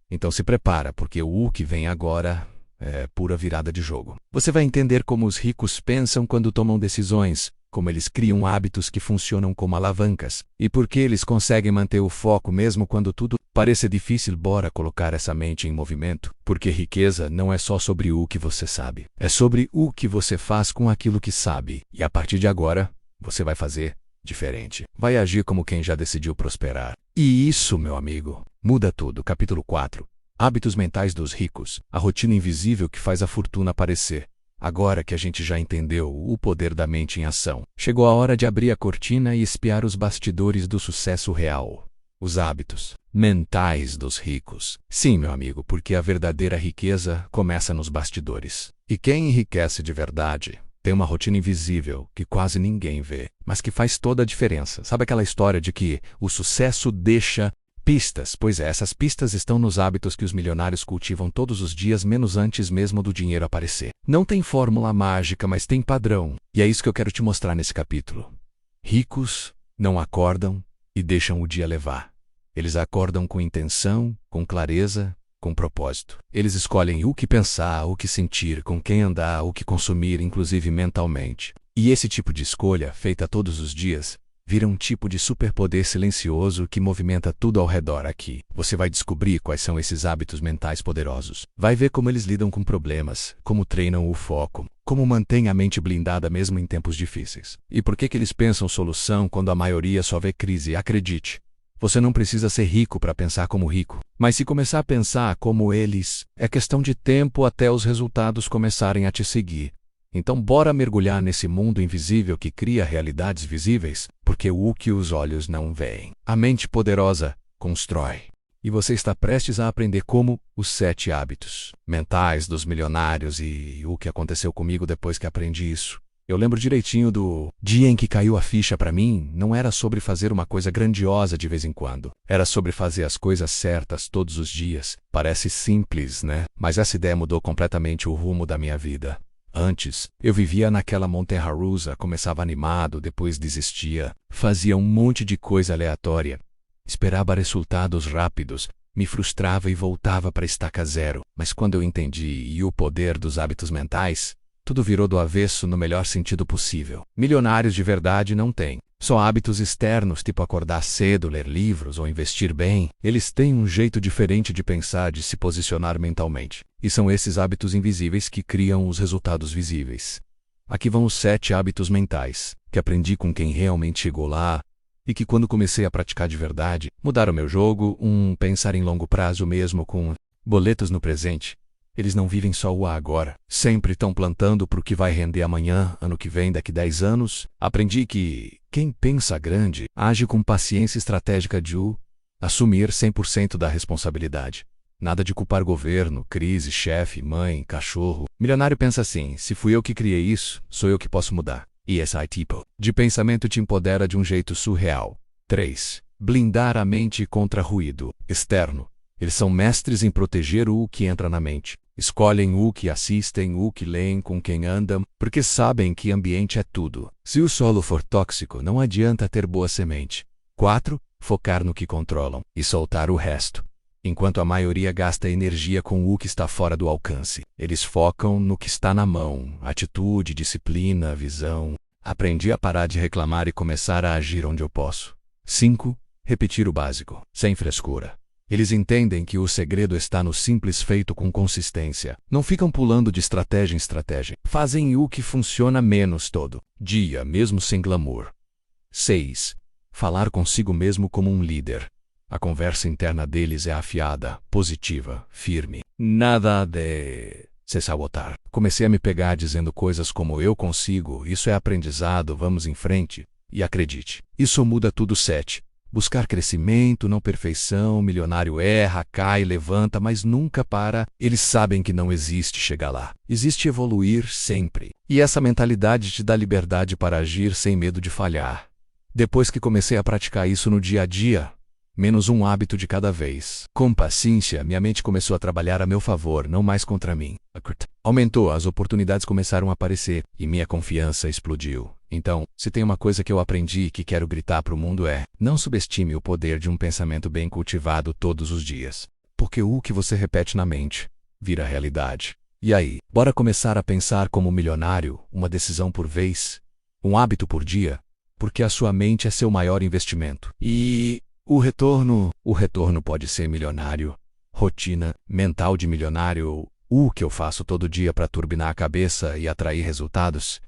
Então se prepara, porque o que vem agora é pura virada de jogo. Você vai entender como os ricos pensam quando tomam decisões, como eles criam hábitos que funcionam como alavancas, e por que eles conseguem manter o foco mesmo quando tudo parece difícil. Bora colocar essa mente em movimento, porque riqueza não é só sobre o que você sabe, é sobre o que você faz com aquilo que sabe. E a partir de agora, você vai fazer diferente. Vai agir como quem já decidiu prosperar. E isso, meu amigo, muda tudo. Capítulo 4. Hábitos mentais dos ricos, a rotina invisível que faz a fortuna aparecer. Agora que a gente já entendeu o poder da mente em ação, chegou a hora de abrir a cortina e espiar os bastidores do sucesso real. Os hábitos mentais dos ricos. Sim, meu amigo, porque a verdadeira riqueza começa nos bastidores. E quem enriquece de verdade tem uma rotina invisível que quase ninguém vê, mas que faz toda a diferença. Sabe aquela história de que o sucesso deixa pistas? Pois é, essas pistas estão nos hábitos que os milionários cultivam todos os dias, menos antes mesmo do dinheiro aparecer. Não tem fórmula mágica, mas tem padrão. E é isso que eu quero te mostrar nesse capítulo. Ricos não acordam e deixam o dia levar. Eles acordam com intenção, com clareza, com propósito. Eles escolhem o que pensar, o que sentir, com quem andar, o que consumir, inclusive mentalmente. E esse tipo de escolha, feita todos os dias, vira um tipo de superpoder silencioso que movimenta tudo ao redor aqui. Você vai descobrir quais são esses hábitos mentais poderosos. Vai ver como eles lidam com problemas, como treinam o foco, como mantêm a mente blindada mesmo em tempos difíceis. E por que eles pensam solução quando a maioria só vê crise? Acredite, você não precisa ser rico para pensar como rico. Mas se começar a pensar como eles, é questão de tempo até os resultados começarem a te seguir. Então bora mergulhar nesse mundo invisível que cria realidades visíveis, porque o que os olhos não veem. A mente poderosa constrói. E você está prestes a aprender como os 7 hábitos mentais dos milionários e o que aconteceu comigo depois que aprendi isso. Eu lembro direitinho do dia em que caiu a ficha para mim. Não era sobre fazer uma coisa grandiosa de vez em quando. Era sobre fazer as coisas certas todos os dias. Parece simples, né? Mas essa ideia mudou completamente o rumo da minha vida. Antes, eu vivia naquela montanha-russa, começava animado, depois desistia, fazia um monte de coisa aleatória, esperava resultados rápidos, me frustrava e voltava para a estaca zero. Mas quando eu entendi o poder dos hábitos mentais, tudo virou do avesso no melhor sentido possível. Milionários de verdade não têm só hábitos externos, tipo acordar cedo, ler livros ou investir bem. Eles têm um jeito diferente de pensar, de se posicionar mentalmente. E são esses hábitos invisíveis que criam os resultados visíveis. Aqui vão os 7 hábitos mentais, que aprendi com quem realmente chegou lá, e que quando comecei a praticar de verdade, mudaram meu jogo. Pensar em longo prazo mesmo com boletos no presente. Eles não vivem só o agora. Sempre estão plantando para o que vai render amanhã, ano que vem, daqui 10 anos. Aprendi que quem pensa grande age com paciência estratégica de assumir 100% da responsabilidade. Nada de culpar governo, crise, chefe, mãe, cachorro. Milionário pensa assim: se fui eu que criei isso, sou eu que posso mudar. E esse tipo de pensamento te empodera de um jeito surreal. 3. Blindar a mente contra ruído externo. Eles são mestres em proteger o que entra na mente. Escolhem o que assistem, o que leem, com quem andam, porque sabem que ambiente é tudo. Se o solo for tóxico, não adianta ter boa semente. 4. Focar no que controlam e soltar o resto. Enquanto a maioria gasta energia com o que está fora do alcance, eles focam no que está na mão: atitude, disciplina, visão. Aprendi a parar de reclamar e começar a agir onde eu posso. 5. Repetir o básico, sem frescura. Eles entendem que o segredo está no simples feito com consistência. Não ficam pulando de estratégia em estratégia. Fazem o que funciona menos todo dia, mesmo sem glamour. 6. Falar consigo mesmo como um líder. A conversa interna deles é afiada, positiva, firme. Nada de se sabotar. Comecei a me pegar dizendo coisas como eu consigo, isso é aprendizado, vamos em frente. E acredite, isso muda tudo. 7. Buscar crescimento, não perfeição. Milionário erra, cai, levanta, mas nunca para. Eles sabem que não existe chegar lá. Existe evoluir sempre. E essa mentalidade te dá liberdade para agir sem medo de falhar. Depois que comecei a praticar isso no dia a dia, menos um hábito de cada vez. Com paciência, minha mente começou a trabalhar a meu favor, não mais contra mim. Aumentou, as oportunidades começaram a aparecer e minha confiança explodiu. Então, se tem uma coisa que eu aprendi e que quero gritar para o mundo é: não subestime o poder de um pensamento bem cultivado todos os dias. Porque o que você repete na mente vira realidade. E aí, bora começar a pensar como milionário, uma decisão por vez, um hábito por dia, porque a sua mente é seu maior investimento. E o retorno pode ser milionário, rotina mental de milionário, o que eu faço todo dia para turbinar a cabeça e atrair resultados.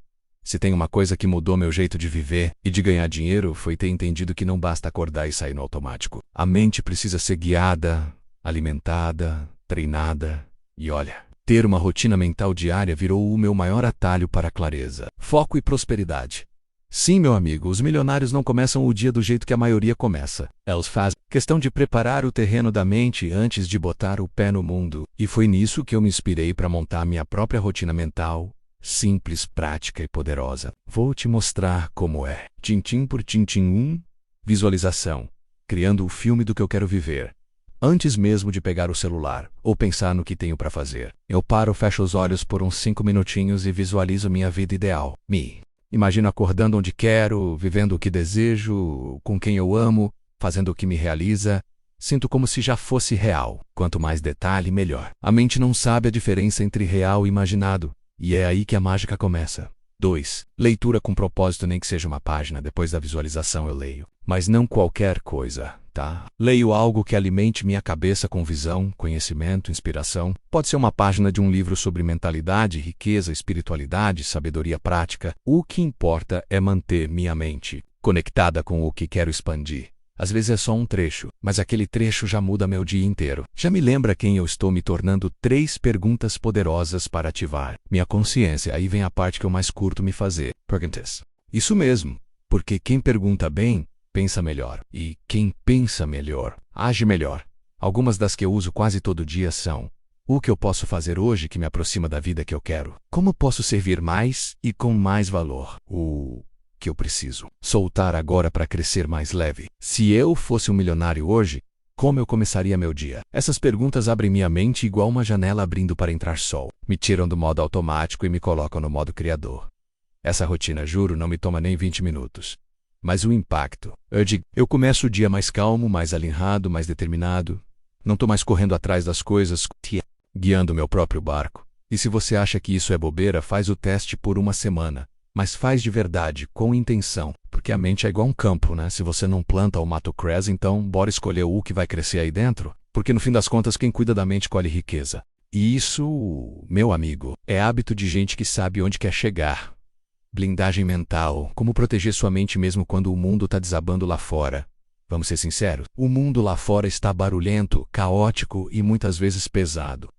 Se tem uma coisa que mudou meu jeito de viver e de ganhar dinheiro, foi ter entendido que não basta acordar e sair no automático. A mente precisa ser guiada, alimentada, treinada. E olha, ter uma rotina mental diária virou o meu maior atalho para a clareza, foco e prosperidade. Sim, meu amigo, os milionários não começam o dia do jeito que a maioria começa. Eles fazem questão de preparar o terreno da mente antes de botar o pé no mundo. E foi nisso que eu me inspirei para montar minha própria rotina mental, simples, prática e poderosa. Vou te mostrar como é. Tintim por tintim. 1. Visualização. Criando o filme do que eu quero viver. Antes mesmo de pegar o celular ou pensar no que tenho para fazer, eu paro, fecho os olhos por uns 5 minutinhos e visualizo minha vida ideal. Me imagino acordando onde quero, vivendo o que desejo, com quem eu amo, fazendo o que me realiza. Sinto como se já fosse real. Quanto mais detalhe, melhor. A mente não sabe a diferença entre real e imaginado, e é aí que a mágica começa. 2. Leitura com propósito. Nem que seja uma página depois da visualização eu leio. Mas não qualquer coisa, tá? Leio algo que alimente minha cabeça com visão, conhecimento, inspiração. Pode ser uma página de um livro sobre mentalidade, riqueza, espiritualidade, sabedoria prática. O que importa é manter minha mente conectada com o que quero expandir. Às vezes é só um trecho, mas aquele trecho já muda meu dia inteiro. Já me lembra quem eu estou me tornando. 3 perguntas poderosas para ativar minha consciência. Aí vem a parte que eu mais curto me fazer. Perguntas. Isso mesmo, porque quem pergunta bem, pensa melhor. E quem pensa melhor, age melhor. Algumas das que eu uso quase todo dia são: o que eu posso fazer hoje que me aproxima da vida que eu quero? Como posso servir mais e com mais valor? O que eu preciso soltar agora para crescer mais leve? Se eu fosse um milionário hoje, como eu começaria meu dia? Essas perguntas abrem minha mente igual uma janela abrindo para entrar sol. Me tiram do modo automático e me colocam no modo criador. Essa rotina, juro, não me toma nem 20 minutos. Mas o impacto. Eu começo o dia mais calmo, mais alinhado, mais determinado. Não estou mais correndo atrás das coisas, guiando meu próprio barco. E se você acha que isso é bobeira, faz o teste por uma semana. Mas faz de verdade, com intenção, porque a mente é igual um campo, né? Se você não planta, o mato cresce, então bora escolher o que vai crescer aí dentro, porque no fim das contas quem cuida da mente colhe riqueza. E isso, meu amigo, é hábito de gente que sabe onde quer chegar. Blindagem mental, como proteger sua mente mesmo quando o mundo está desabando lá fora. Vamos ser sinceros, o mundo lá fora está barulhento, caótico e muitas vezes pesado.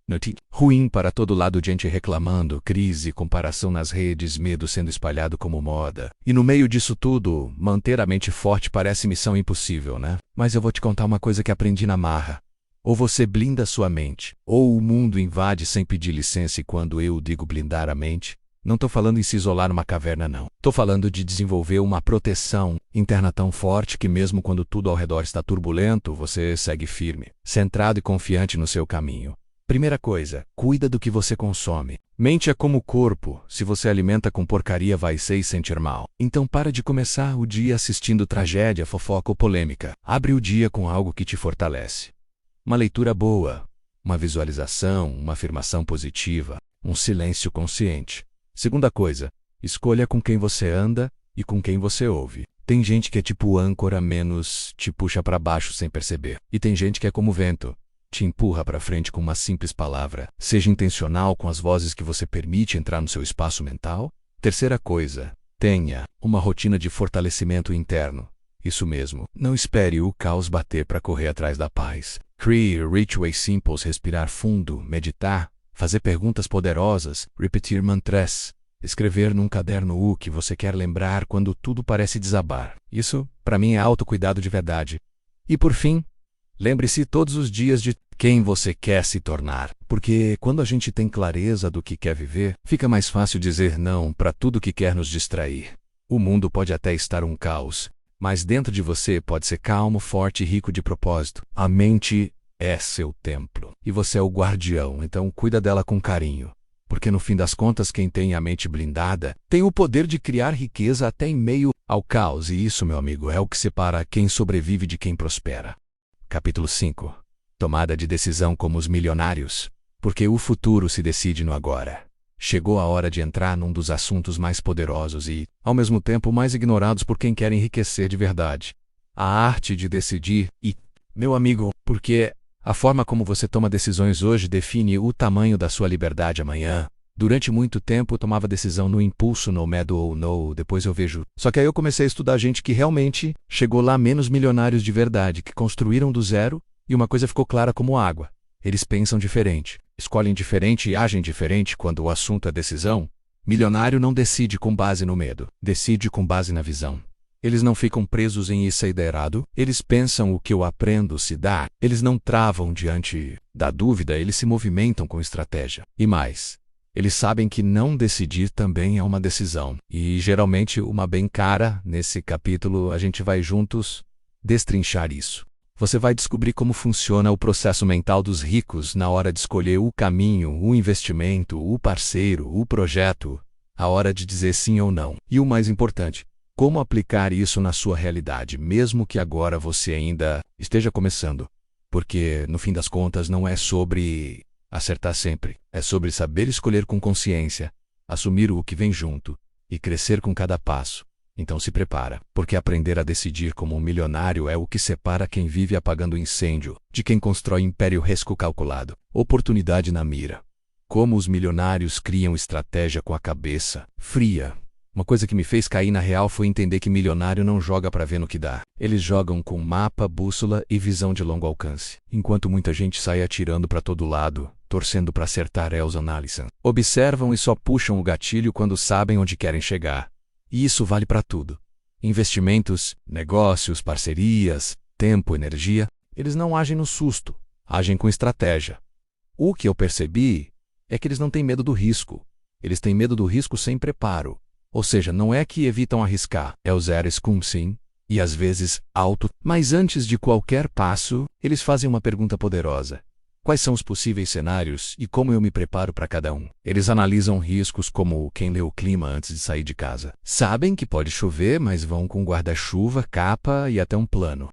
Ruim para todo lado, gente reclamando, crise, comparação nas redes, medo sendo espalhado como moda. E no meio disso tudo, manter a mente forte parece missão impossível, né? Mas eu vou te contar uma coisa que aprendi na marra. Ou você blinda sua mente, ou o mundo invade sem pedir licença. E quando eu digo blindar a mente, não estou falando em se isolar numa caverna, não. Estou falando de desenvolver uma proteção interna tão forte que mesmo quando tudo ao redor está turbulento, você segue firme, centrado e confiante no seu caminho. Primeira coisa, cuida do que você consome. Mente é como o corpo, se você alimenta com porcaria vai se sentir mal. Então para de começar o dia assistindo tragédia, fofoca ou polêmica. Abre o dia com algo que te fortalece. Uma leitura boa, uma visualização, uma afirmação positiva, um silêncio consciente. Segunda coisa, escolha com quem você anda e com quem você ouve. Tem gente que é tipo âncora, menos te puxa para baixo sem perceber. E tem gente que é como vento, te empurra para frente com uma simples palavra. Seja intencional com as vozes que você permite entrar no seu espaço mental. Terceira coisa, tenha uma rotina de fortalecimento interno. Isso mesmo, não espere o caos bater para correr atrás da paz. Crie rituals simples, respirar fundo, meditar, fazer perguntas poderosas, repetir mantras, escrever num caderno o que você quer lembrar quando tudo parece desabar. Isso, para mim, é autocuidado de verdade. E por fim, lembre-se todos os dias de quem você quer se tornar. Porque quando a gente tem clareza do que quer viver, fica mais fácil dizer não para tudo que quer nos distrair. O mundo pode até estar um caos, mas dentro de você pode ser calmo, forte e rico de propósito. A mente é seu templo. E você é o guardião, então cuida dela com carinho. Porque no fim das contas, quem tem a mente blindada tem o poder de criar riqueza até em meio ao caos. E isso, meu amigo, é o que separa quem sobrevive de quem prospera. Capítulo 5. Tomada de decisão como os milionários. Porque o futuro se decide no agora. Chegou a hora de entrar num dos assuntos mais poderosos e, ao mesmo tempo, mais ignorados por quem quer enriquecer de verdade. A arte de decidir e, meu amigo, porque a forma como você toma decisões hoje define o tamanho da sua liberdade amanhã. Durante muito tempo eu tomava decisão no impulso, no medo ou no, depois eu vejo. Só que aí eu comecei a estudar gente que realmente chegou lá, menos milionários de verdade, que construíram do zero, e uma coisa ficou clara como água. Eles pensam diferente, escolhem diferente e agem diferente quando o assunto é decisão. Milionário não decide com base no medo, decide com base na visão. Eles não ficam presos em isso é errado, eles pensam o que eu aprendo se dá, eles não travam diante da dúvida, eles se movimentam com estratégia. E mais, Eles sabem que não decidir também é uma decisão. E geralmente uma bem cara. Nesse capítulo a gente vai juntos destrinchar isso. Você vai descobrir como funciona o processo mental dos ricos na hora de escolher o caminho, o investimento, o parceiro, o projeto, a hora de dizer sim ou não. E o mais importante, como aplicar isso na sua realidade, mesmo que agora você ainda esteja começando. Porque, no fim das contas, não é sobre acertar sempre. É sobre saber escolher com consciência, assumir o que vem junto e crescer com cada passo. Então se prepara, porque aprender a decidir como um milionário é o que separa quem vive apagando incêndio de quem constrói império risco calculado. Oportunidade na mira. Como os milionários criam estratégia com a cabeça fria. Uma coisa que me fez cair na real foi entender que milionário não joga para ver no que dá. Eles jogam com mapa, bússola e visão de longo alcance. Enquanto muita gente sai atirando para todo lado, torcendo para acertar Elson Allison. Observam e só puxam o gatilho quando sabem onde querem chegar. E isso vale para tudo. Investimentos, negócios, parcerias, tempo, energia. Eles não agem no susto, agem com estratégia. O que eu percebi é que eles não têm medo do risco. Eles têm medo do risco sem preparo. Ou seja, não é que evitam arriscar, é o zero scum sim, e às vezes alto. Mas antes de qualquer passo, eles fazem uma pergunta poderosa. Quais são os possíveis cenários e como eu me preparo para cada um? Eles analisam riscos como quem lê o clima antes de sair de casa. Sabem que pode chover, mas vão com guarda-chuva, capa e até um plano.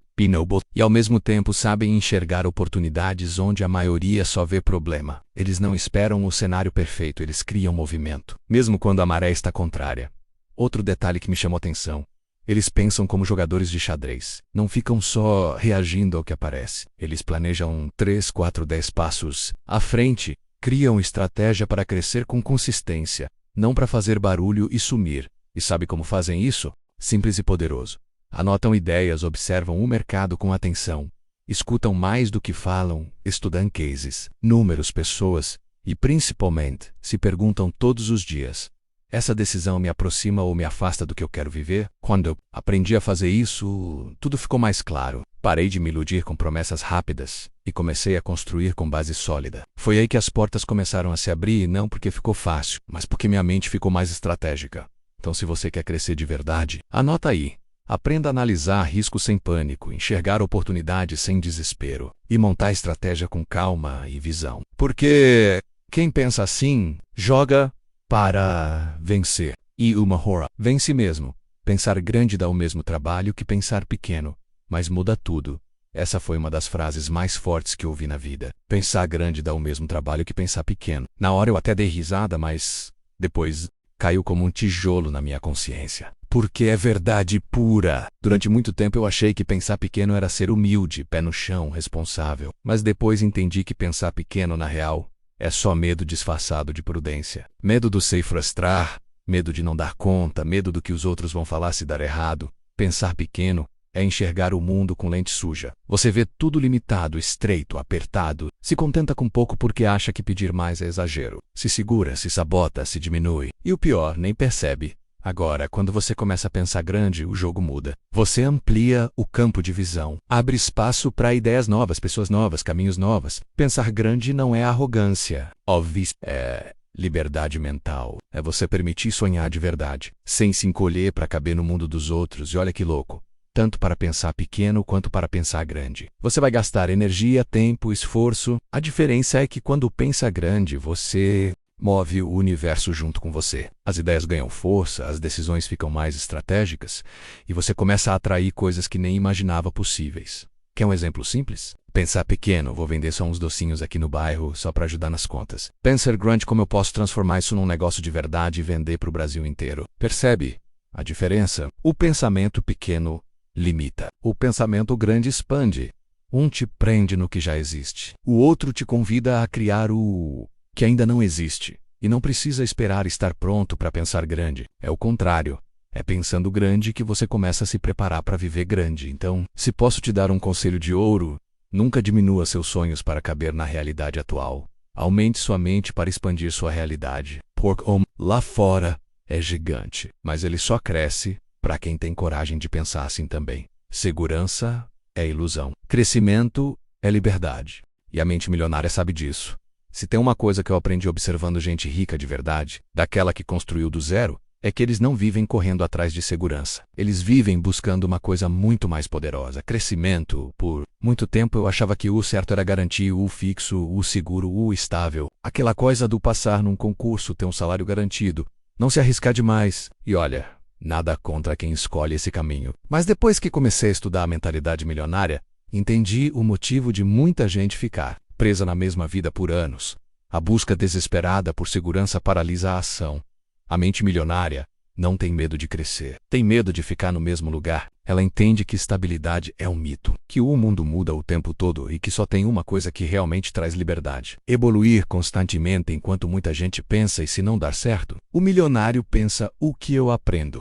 E ao mesmo tempo sabem enxergar oportunidades onde a maioria só vê problema. Eles não esperam o cenário perfeito, eles criam movimento, mesmo quando a maré está contrária. Outro detalhe que me chamou atenção. Eles pensam como jogadores de xadrez. Não ficam só reagindo ao que aparece. Eles planejam 3, 4, 10 passos à frente, criam estratégia para crescer com consistência, não para fazer barulho e sumir. E sabe como fazem isso? Simples e poderoso. Anotam ideias, observam o mercado com atenção, escutam mais do que falam, estudam cases, números, pessoas e, principalmente, se perguntam todos os dias: essa decisão me aproxima ou me afasta do que eu quero viver? Quando eu aprendi a fazer isso, tudo ficou mais claro. Parei de me iludir com promessas rápidas e comecei a construir com base sólida. Foi aí que as portas começaram a se abrir, não porque ficou fácil, mas porque minha mente ficou mais estratégica. Então, se você quer crescer de verdade, anota aí. Aprenda a analisar riscos sem pânico, enxergar oportunidades sem desespero e montar estratégia com calma e visão. Porque quem pensa assim, joga para vencer. E uma hora vence mesmo. Pensar grande dá o mesmo trabalho que pensar pequeno, mas muda tudo. Essa foi uma das frases mais fortes que ouvi na vida. Pensar grande dá o mesmo trabalho que pensar pequeno. Na hora eu até dei risada, mas depois caiu como um tijolo na minha consciência. Porque é verdade pura. Durante muito tempo eu achei que pensar pequeno era ser humilde, pé no chão, responsável. Mas depois entendi que pensar pequeno, na real, é só medo disfarçado de prudência. Medo do se frustrar, medo de não dar conta, medo do que os outros vão falar se dar errado. Pensar pequeno é enxergar o mundo com lente suja. Você vê tudo limitado, estreito, apertado. Se contenta com pouco porque acha que pedir mais é exagero. Se segura, se sabota, se diminui. E o pior, nem percebe. Agora, quando você começa a pensar grande, o jogo muda. Você amplia o campo de visão. Abre espaço para ideias novas, pessoas novas, caminhos novos. Pensar grande não é arrogância. Óbvio, é liberdade mental. É você permitir sonhar de verdade, sem se encolher para caber no mundo dos outros. E olha que louco. Tanto para pensar pequeno quanto para pensar grande. Você vai gastar energia, tempo, esforço. A diferença é que quando pensa grande, você move o universo junto com você. As ideias ganham força, as decisões ficam mais estratégicas e você começa a atrair coisas que nem imaginava possíveis. Quer um exemplo simples? Pensar pequeno, vou vender só uns docinhos aqui no bairro só para ajudar nas contas. Pensar grande, como eu posso transformar isso num negócio de verdade e vender para o Brasil inteiro. Percebe a diferença? O pensamento pequeno limita. O pensamento grande expande. Um te prende no que já existe. O outro te convida a criar o que ainda não existe. E não precisa esperar estar pronto para pensar grande. É o contrário. É pensando grande que você começa a se preparar para viver grande. Então, se posso te dar um conselho de ouro, nunca diminua seus sonhos para caber na realidade atual. Aumente sua mente para expandir sua realidade. Porque lá fora é gigante, mas ele só cresce para quem tem coragem de pensar assim também. Segurança é ilusão. Crescimento é liberdade. E a mente milionária sabe disso. Se tem uma coisa que eu aprendi observando gente rica de verdade, daquela que construiu do zero, é que eles não vivem correndo atrás de segurança. Eles vivem buscando uma coisa muito mais poderosa, crescimento. Por muito tempo eu achava que o certo era garantir o fixo, o seguro, o estável. Aquela coisa do passar num concurso, ter um salário garantido, não se arriscar demais. E olha, nada contra quem escolhe esse caminho. Mas depois que comecei a estudar a mentalidade milionária, entendi o motivo de muita gente ficar presa na mesma vida por anos. A busca desesperada por segurança paralisa a ação. A mente milionária não tem medo de crescer, tem medo de ficar no mesmo lugar. Ela entende que estabilidade é um mito, que o mundo muda o tempo todo e que só tem uma coisa que realmente traz liberdade: evoluir constantemente. Enquanto muita gente pensa e se não dar certo, o milionário pensa o que eu aprendo.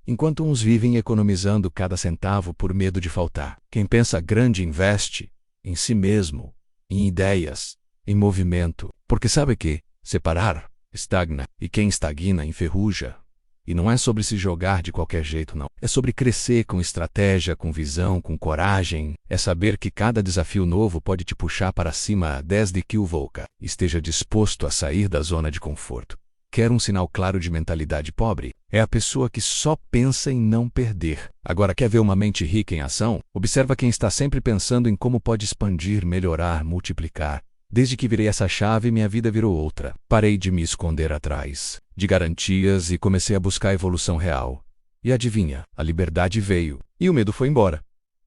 Enquanto uns vivem economizando cada centavo por medo de faltar, quem pensa grande investe em si mesmo, em ideias, em movimento, porque sabe que separar estagna, e quem estagna enferruja. E não é sobre se jogar de qualquer jeito, não. É sobre crescer com estratégia, com visão, com coragem. É saber que cada desafio novo pode te puxar para cima desde que o Volca esteja disposto a sair da zona de conforto. Quer um sinal claro de mentalidade pobre? É a pessoa que só pensa em não perder. Agora, quer ver uma mente rica em ação? Observa quem está sempre pensando em como pode expandir, melhorar, multiplicar. Desde que virei essa chave, minha vida virou outra. Parei de me esconder atrás de garantias e comecei a buscar a evolução real. E adivinha, a liberdade veio e o medo foi embora.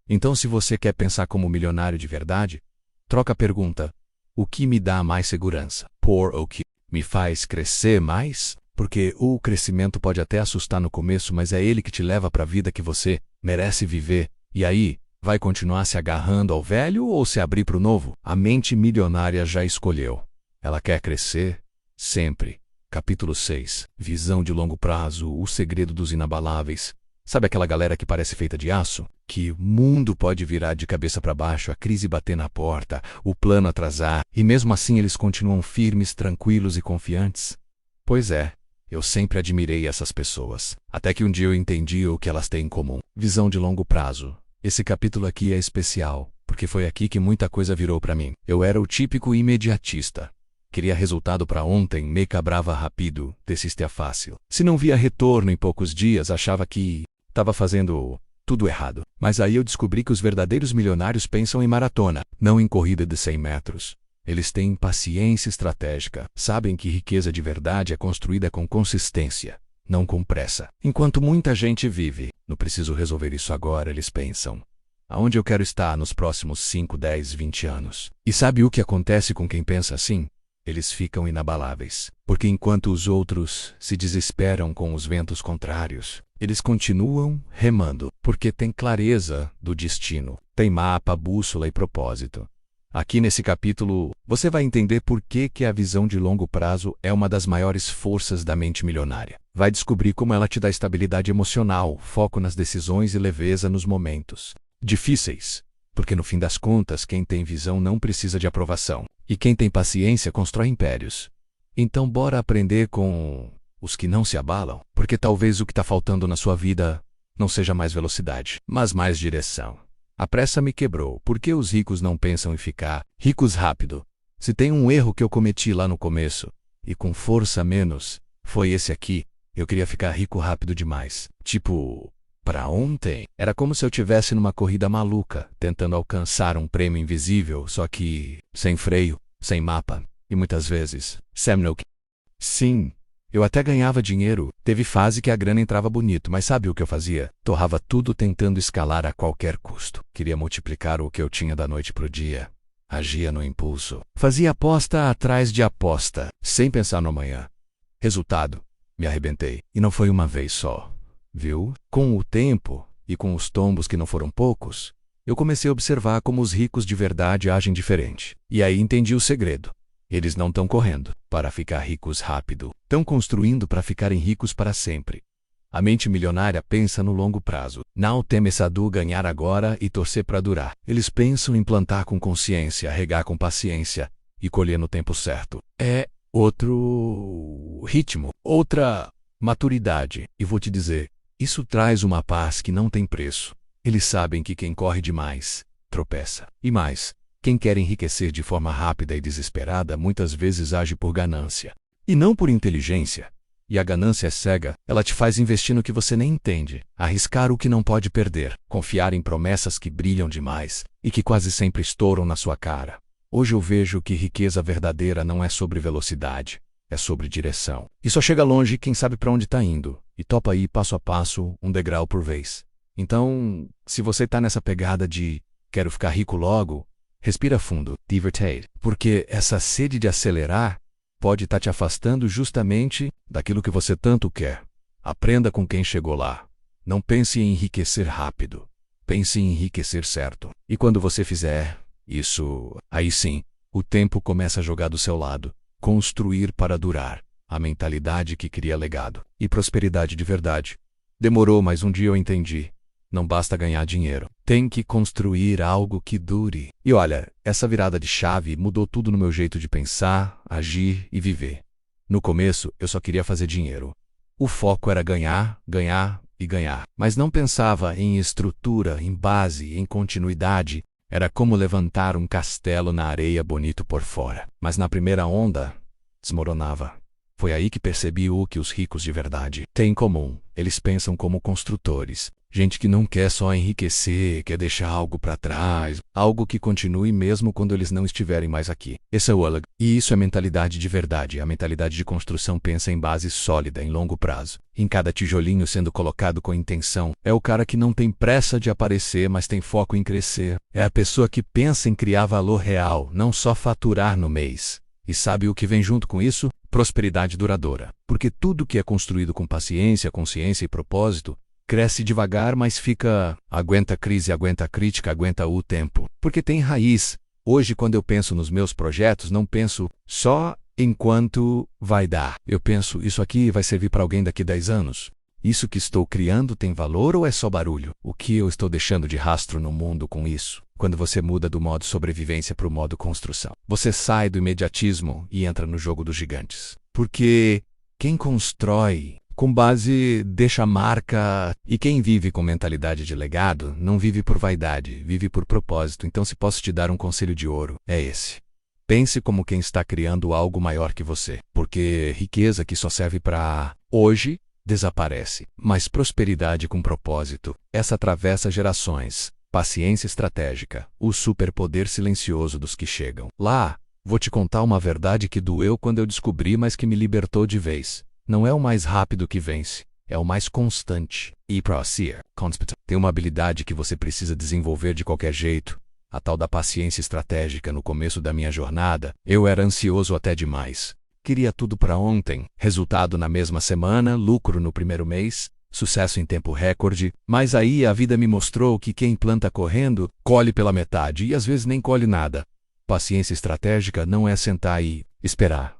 Então, se você quer pensar como milionário de verdade, troca a pergunta: o que me dá mais segurança? Por o que me faz crescer mais? Porque o crescimento pode até assustar no começo, mas é ele que te leva para a vida que você merece viver. E aí, vai continuar se agarrando ao velho ou se abrir para o novo? A mente milionária já escolheu. Ela quer crescer sempre. Capítulo 6. Visão de longo prazo, o segredo dos inabaláveis. Sabe aquela galera que parece feita de aço? Que o mundo pode virar de cabeça para baixo, a crise bater na porta, o plano atrasar, e mesmo assim eles continuam firmes, tranquilos e confiantes? Pois é, eu sempre admirei essas pessoas. Até que um dia eu entendi o que elas têm em comum. Visão de longo prazo. Esse capítulo aqui é especial, porque foi aqui que muita coisa virou para mim. Eu era o típico imediatista. Queria resultado para ontem, me cabrava rápido, desistia fácil. Se não via retorno em poucos dias, achava que estava fazendo tudo errado. Mas aí eu descobri que os verdadeiros milionários pensam em maratona, não em corrida de 100 metros. Eles têm paciência estratégica, sabem que riqueza de verdade é construída com consistência, não com pressa. Enquanto muita gente vive no preciso resolver isso agora, eles pensam: aonde eu quero estar nos próximos 5, 10, 20 anos? E sabe o que acontece com quem pensa assim? Eles ficam inabaláveis, porque enquanto os outros se desesperam com os ventos contrários, eles continuam remando, porque têm clareza do destino, têm mapa, bússola e propósito. Aqui nesse capítulo, você vai entender por que a visão de longo prazo é uma das maiores forças da mente milionária. Vai descobrir como ela te dá estabilidade emocional, foco nas decisões e leveza nos momentos difíceis. Porque no fim das contas, quem tem visão não precisa de aprovação. E quem tem paciência constrói impérios. Então bora aprender com os que não se abalam, porque talvez o que está faltando na sua vida não seja mais velocidade, mas mais direção. A pressa me quebrou. Por que os ricos não pensam em ficar ricos rápido? Se tem um erro que eu cometi lá no começo, e com força menos, foi esse aqui. Eu queria ficar rico rápido demais. Tipo, para ontem. Era como se eu tivesse numa corrida maluca, tentando alcançar um prêmio invisível, só que sem freio, sem mapa, e muitas vezes, Semnoke. Sim, eu até ganhava dinheiro, teve fase que a grana entrava bonito, mas sabe o que eu fazia? Torrava tudo tentando escalar a qualquer custo. Queria multiplicar o que eu tinha da noite pro dia. Agia no impulso. Fazia aposta atrás de aposta, sem pensar no amanhã. Resultado, me arrebentei. E não foi uma vez só. Viu? Com o tempo, e com os tombos que não foram poucos, eu comecei a observar como os ricos de verdade agem diferente. E aí entendi o segredo. Eles não estão correndo para ficar ricos rápido. Estão construindo para ficarem ricos para sempre. A mente milionária pensa no longo prazo. Não tem medo ganhar agora e torcer para durar. Eles pensam em plantar com consciência, regar com paciência e colher no tempo certo. É outro ritmo, outra maturidade. E vou te dizer, isso traz uma paz que não tem preço. Eles sabem que quem corre demais tropeça. E mais, Quem quer enriquecer de forma rápida e desesperada muitas vezes age por ganância, e não por inteligência. E a ganância é cega, ela te faz investir no que você nem entende, arriscar o que não pode perder, confiar em promessas que brilham demais e que quase sempre estouram na sua cara. Hoje eu vejo que riqueza verdadeira não é sobre velocidade, é sobre direção. E só chega longe quem sabe para onde está indo, e topa ir passo a passo, um degrau por vez. Então, se você está nessa pegada de quero ficar rico logo, respira fundo, divertate, porque essa sede de acelerar pode estar te afastando justamente daquilo que você tanto quer. Aprenda com quem chegou lá. Não pense em enriquecer rápido. Pense em enriquecer certo. E quando você fizer isso, aí sim, o tempo começa a jogar do seu lado. Construir para durar. A mentalidade que cria legado. E prosperidade de verdade. Demorou, mas um dia eu entendi. Não basta ganhar dinheiro. Tem que construir algo que dure. E olha, essa virada de chave mudou tudo no meu jeito de pensar, agir e viver. No começo, eu só queria fazer dinheiro. O foco era ganhar, ganhar e ganhar. Mas não pensava em estrutura, em base, em continuidade. Era como levantar um castelo na areia bonito por fora. Mas na primeira onda, desmoronava. Foi aí que percebi o que os ricos de verdade têm em comum. Eles pensam como construtores. Gente que não quer só enriquecer, quer deixar algo para trás, algo que continue mesmo quando eles não estiverem mais aqui. Esse é o Oleg. E isso é mentalidade de verdade. A mentalidade de construção pensa em base sólida, em longo prazo. Em cada tijolinho sendo colocado com intenção. É o cara que não tem pressa de aparecer, mas tem foco em crescer. É a pessoa que pensa em criar valor real, não só faturar no mês. E sabe o que vem junto com isso? Prosperidade duradoura. Porque tudo que é construído com paciência, consciência e propósito cresce devagar, mas aguenta crise, aguenta crítica, aguenta o tempo. Porque tem raiz. Hoje, quando eu penso nos meus projetos, não penso só enquanto vai dar. Eu penso, isso aqui vai servir para alguém daqui 10 anos? Isso que estou criando tem valor ou é só barulho? O que eu estou deixando de rastro no mundo com isso? Quando você muda do modo sobrevivência para o modo construção, você sai do imediatismo e entra no jogo dos gigantes. Porque quem constrói com base deixa marca, e quem vive com mentalidade de legado não vive por vaidade, vive por propósito. Então, se posso te dar um conselho de ouro, é esse. Pense como quem está criando algo maior que você, porque riqueza que só serve para hoje desaparece, mas prosperidade com propósito, essa atravessa gerações. Paciência estratégica, o superpoder silencioso dos que chegam. Lá, vou te contar uma verdade que doeu quando eu descobri, mas que me libertou de vez. Não é o mais rápido que vence, é o mais constante. E tem uma habilidade que você precisa desenvolver de qualquer jeito, a tal da paciência estratégica. No começo da minha jornada, eu era ansioso até demais. Queria tudo para ontem, resultado na mesma semana, lucro no primeiro mês, sucesso em tempo recorde, mas aí a vida me mostrou que quem planta correndo, colhe pela metade e às vezes nem colhe nada. Paciência estratégica não é sentar e esperar.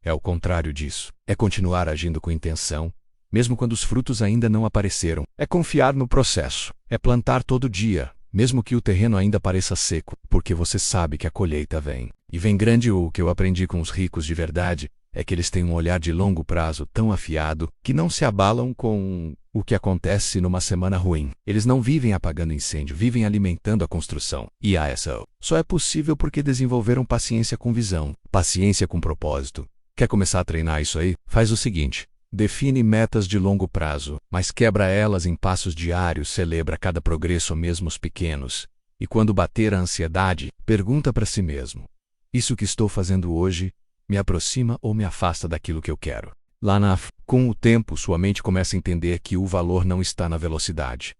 É o contrário disso. É continuar agindo com intenção, mesmo quando os frutos ainda não apareceram. É confiar no processo. É plantar todo dia, mesmo que o terreno ainda pareça seco, porque você sabe que a colheita vem. E vem grande. O que eu aprendi com os ricos de verdade é que eles têm um olhar de longo prazo tão afiado que não se abalam com o que acontece numa semana ruim. Eles não vivem apagando incêndio, vivem alimentando a construção. E isso só é possível porque desenvolveram paciência com visão, paciência com propósito. Quer começar a treinar isso aí? Faz o seguinte: define metas de longo prazo, mas quebra elas em passos diários, celebra cada progresso, mesmo os pequenos. E quando bater a ansiedade, pergunta para si mesmo: isso que estou fazendo hoje me aproxima ou me afasta daquilo que eu quero? Com o tempo, sua mente começa a entender que o valor não está na velocidade,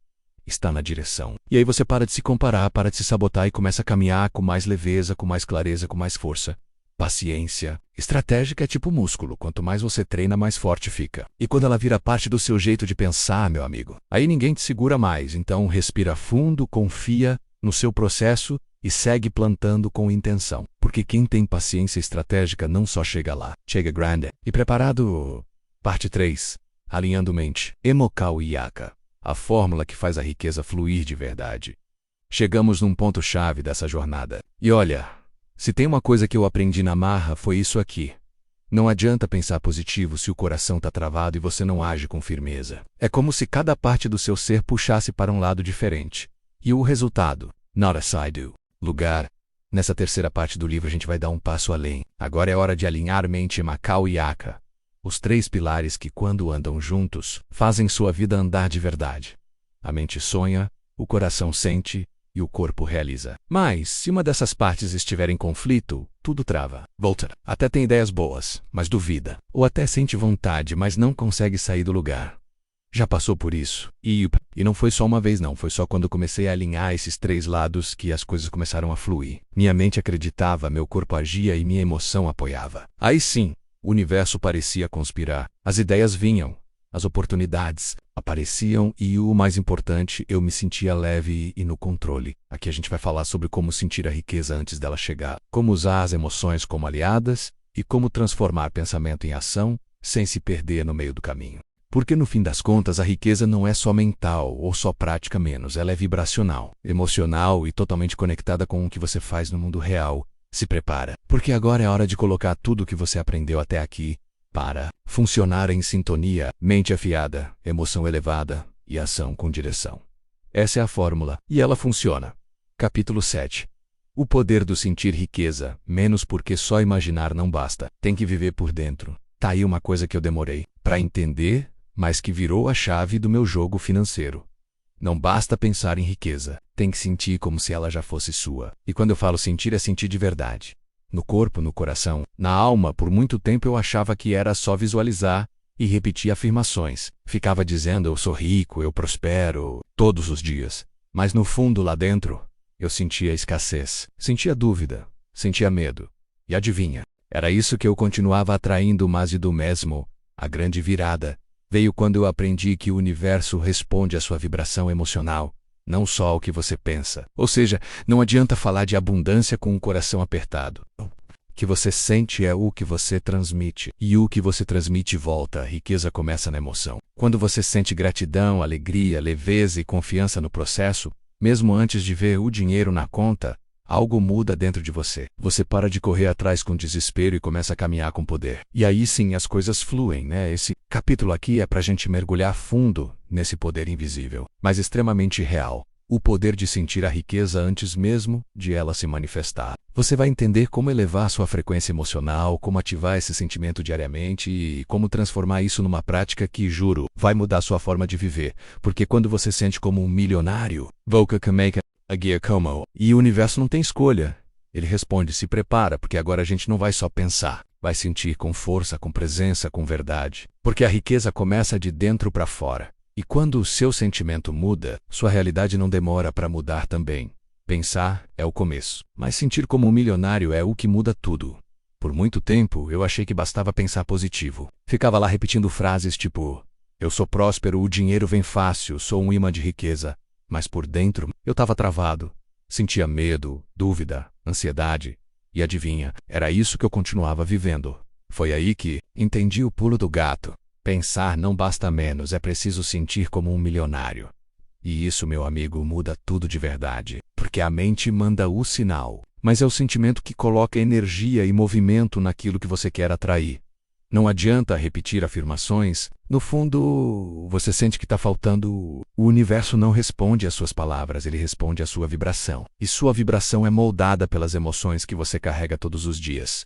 está na direção. E aí você para de se comparar, para de se sabotar e começa a caminhar com mais leveza, com mais clareza, com mais força. Paciência estratégica é tipo músculo. Quanto mais você treina, mais forte fica. E quando ela vira parte do seu jeito de pensar, meu amigo, aí ninguém te segura mais. Então respira fundo, confia no seu processo e segue plantando com intenção. Porque quem tem paciência estratégica não só chega lá, chega grande. E preparado? Parte 3. Alinhando mente. Emocal e Yaka. A fórmula que faz a riqueza fluir de verdade. Chegamos num ponto-chave dessa jornada. E olha, se tem uma coisa que eu aprendi na marra, foi isso aqui. Não adianta pensar positivo se o coração está travado e você não age com firmeza. É como se cada parte do seu ser puxasse para um lado diferente. E o resultado? Not as I do. Lugar. Nessa terceira parte do livro a gente vai dar um passo além. Agora é hora de alinhar mente, Macau e Aka. Os três pilares que, quando andam juntos, fazem sua vida andar de verdade. A mente sonha, o coração sente e o corpo realiza. Mas, se uma dessas partes estiver em conflito, tudo trava. Volta. Até tem ideias boas, mas duvida. Ou até sente vontade, mas não consegue sair do lugar. Já passou por isso? E não foi só uma vez não, foi só quando comecei a alinhar esses três lados que as coisas começaram a fluir. Minha mente acreditava, meu corpo agia e minha emoção apoiava. Aí sim, o universo parecia conspirar. As ideias vinham, as oportunidades apareciam e, o mais importante, eu me sentia leve e no controle. Aqui a gente vai falar sobre como sentir a riqueza antes dela chegar, como usar as emoções como aliadas e como transformar pensamento em ação sem se perder no meio do caminho. Porque no fim das contas a riqueza não é só mental ou só prática menos, ela é vibracional, emocional e totalmente conectada com o que você faz no mundo real. Se prepara, porque agora é hora de colocar tudo o que você aprendeu até aqui para funcionar em sintonia, mente afiada, emoção elevada e ação com direção. Essa é a fórmula, e ela funciona. Capítulo 7. O poder do sentir riqueza, menos porque só imaginar não basta, tem que viver por dentro. Tá aí uma coisa que eu demorei para entender, mas que virou a chave do meu jogo financeiro. Não basta pensar em riqueza, tem que sentir como se ela já fosse sua. E quando eu falo sentir, é sentir de verdade. No corpo, no coração, na alma. Por muito tempo eu achava que era só visualizar e repetir afirmações. Ficava dizendo eu sou rico, eu prospero, todos os dias. Mas no fundo, lá dentro, eu sentia escassez, sentia dúvida, sentia medo. E adivinha? Era isso que eu continuava atraindo, mas e do mesmo, a grande virada veio quando eu aprendi que o universo responde à sua vibração emocional, não só ao que você pensa. Ou seja, não adianta falar de abundância com o coração apertado. O que você sente é o que você transmite. E o que você transmite volta. A riqueza começa na emoção. Quando você sente gratidão, alegria, leveza e confiança no processo, mesmo antes de ver o dinheiro na conta, algo muda dentro de você. Você para de correr atrás com desespero e começa a caminhar com poder. E aí sim as coisas fluem, né? Esse capítulo aqui é pra gente mergulhar fundo nesse poder invisível, mas extremamente real. O poder de sentir a riqueza antes mesmo de ela se manifestar. Você vai entender como elevar sua frequência emocional, como ativar esse sentimento diariamente e como transformar isso numa prática que, juro, vai mudar sua forma de viver. Porque quando você sente como um milionário, Voca can make a guia como, e o universo não tem escolha. Ele responde, se prepara, porque agora a gente não vai só pensar, vai sentir com força, com presença, com verdade. Porque a riqueza começa de dentro para fora. E quando o seu sentimento muda, sua realidade não demora para mudar também. Pensar é o começo, mas sentir como um milionário é o que muda tudo. Por muito tempo, eu achei que bastava pensar positivo. Ficava lá repetindo frases tipo, eu sou próspero, o dinheiro vem fácil, sou um imã de riqueza. Mas por dentro, eu estava travado. Sentia medo, dúvida, ansiedade. E adivinha, era isso que eu continuava vivendo. Foi aí que entendi o pulo do gato. Pensar não basta menos, é preciso sentir como um milionário. E isso, meu amigo, muda tudo de verdade. Porque a mente manda o sinal, mas é o sentimento que coloca energia e movimento naquilo que você quer atrair. Não adianta repetir afirmações. No fundo, você sente que está faltando. O universo não responde às suas palavras, ele responde à sua vibração. E sua vibração é moldada pelas emoções que você carrega todos os dias.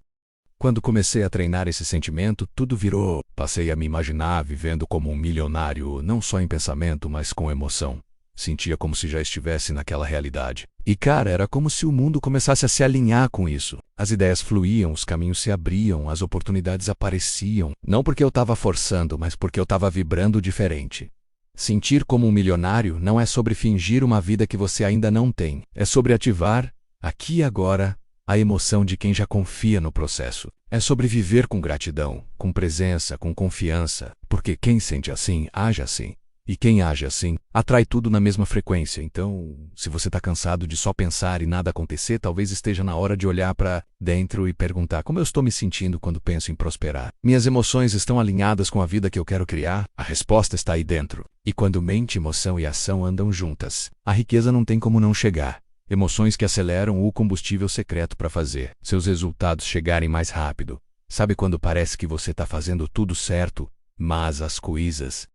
Quando comecei a treinar esse sentimento, tudo virou. Passei a me imaginar vivendo como um milionário, não só em pensamento, mas com emoção. Sentia como se já estivesse naquela realidade. E cara, era como se o mundo começasse a se alinhar com isso. As ideias fluíam, os caminhos se abriam, as oportunidades apareciam. Não porque eu estava forçando, mas porque eu estava vibrando diferente. Sentir como um milionário não é sobre fingir uma vida que você ainda não tem. É sobre ativar, aqui e agora, a emoção de quem já confia no processo. É sobre viver com gratidão, com presença, com confiança. Porque quem sente assim, age assim. E quem age assim, atrai tudo na mesma frequência. Então, se você está cansado de só pensar e nada acontecer, talvez esteja na hora de olhar para dentro e perguntar como eu estou me sentindo quando penso em prosperar. Minhas emoções estão alinhadas com a vida que eu quero criar? A resposta está aí dentro. E quando mente, emoção e ação andam juntas, a riqueza não tem como não chegar. Emoções que aceleram o combustível secreto para fazer seus resultados chegarem mais rápido. Sabe quando parece que você está fazendo tudo certo, mas as coisas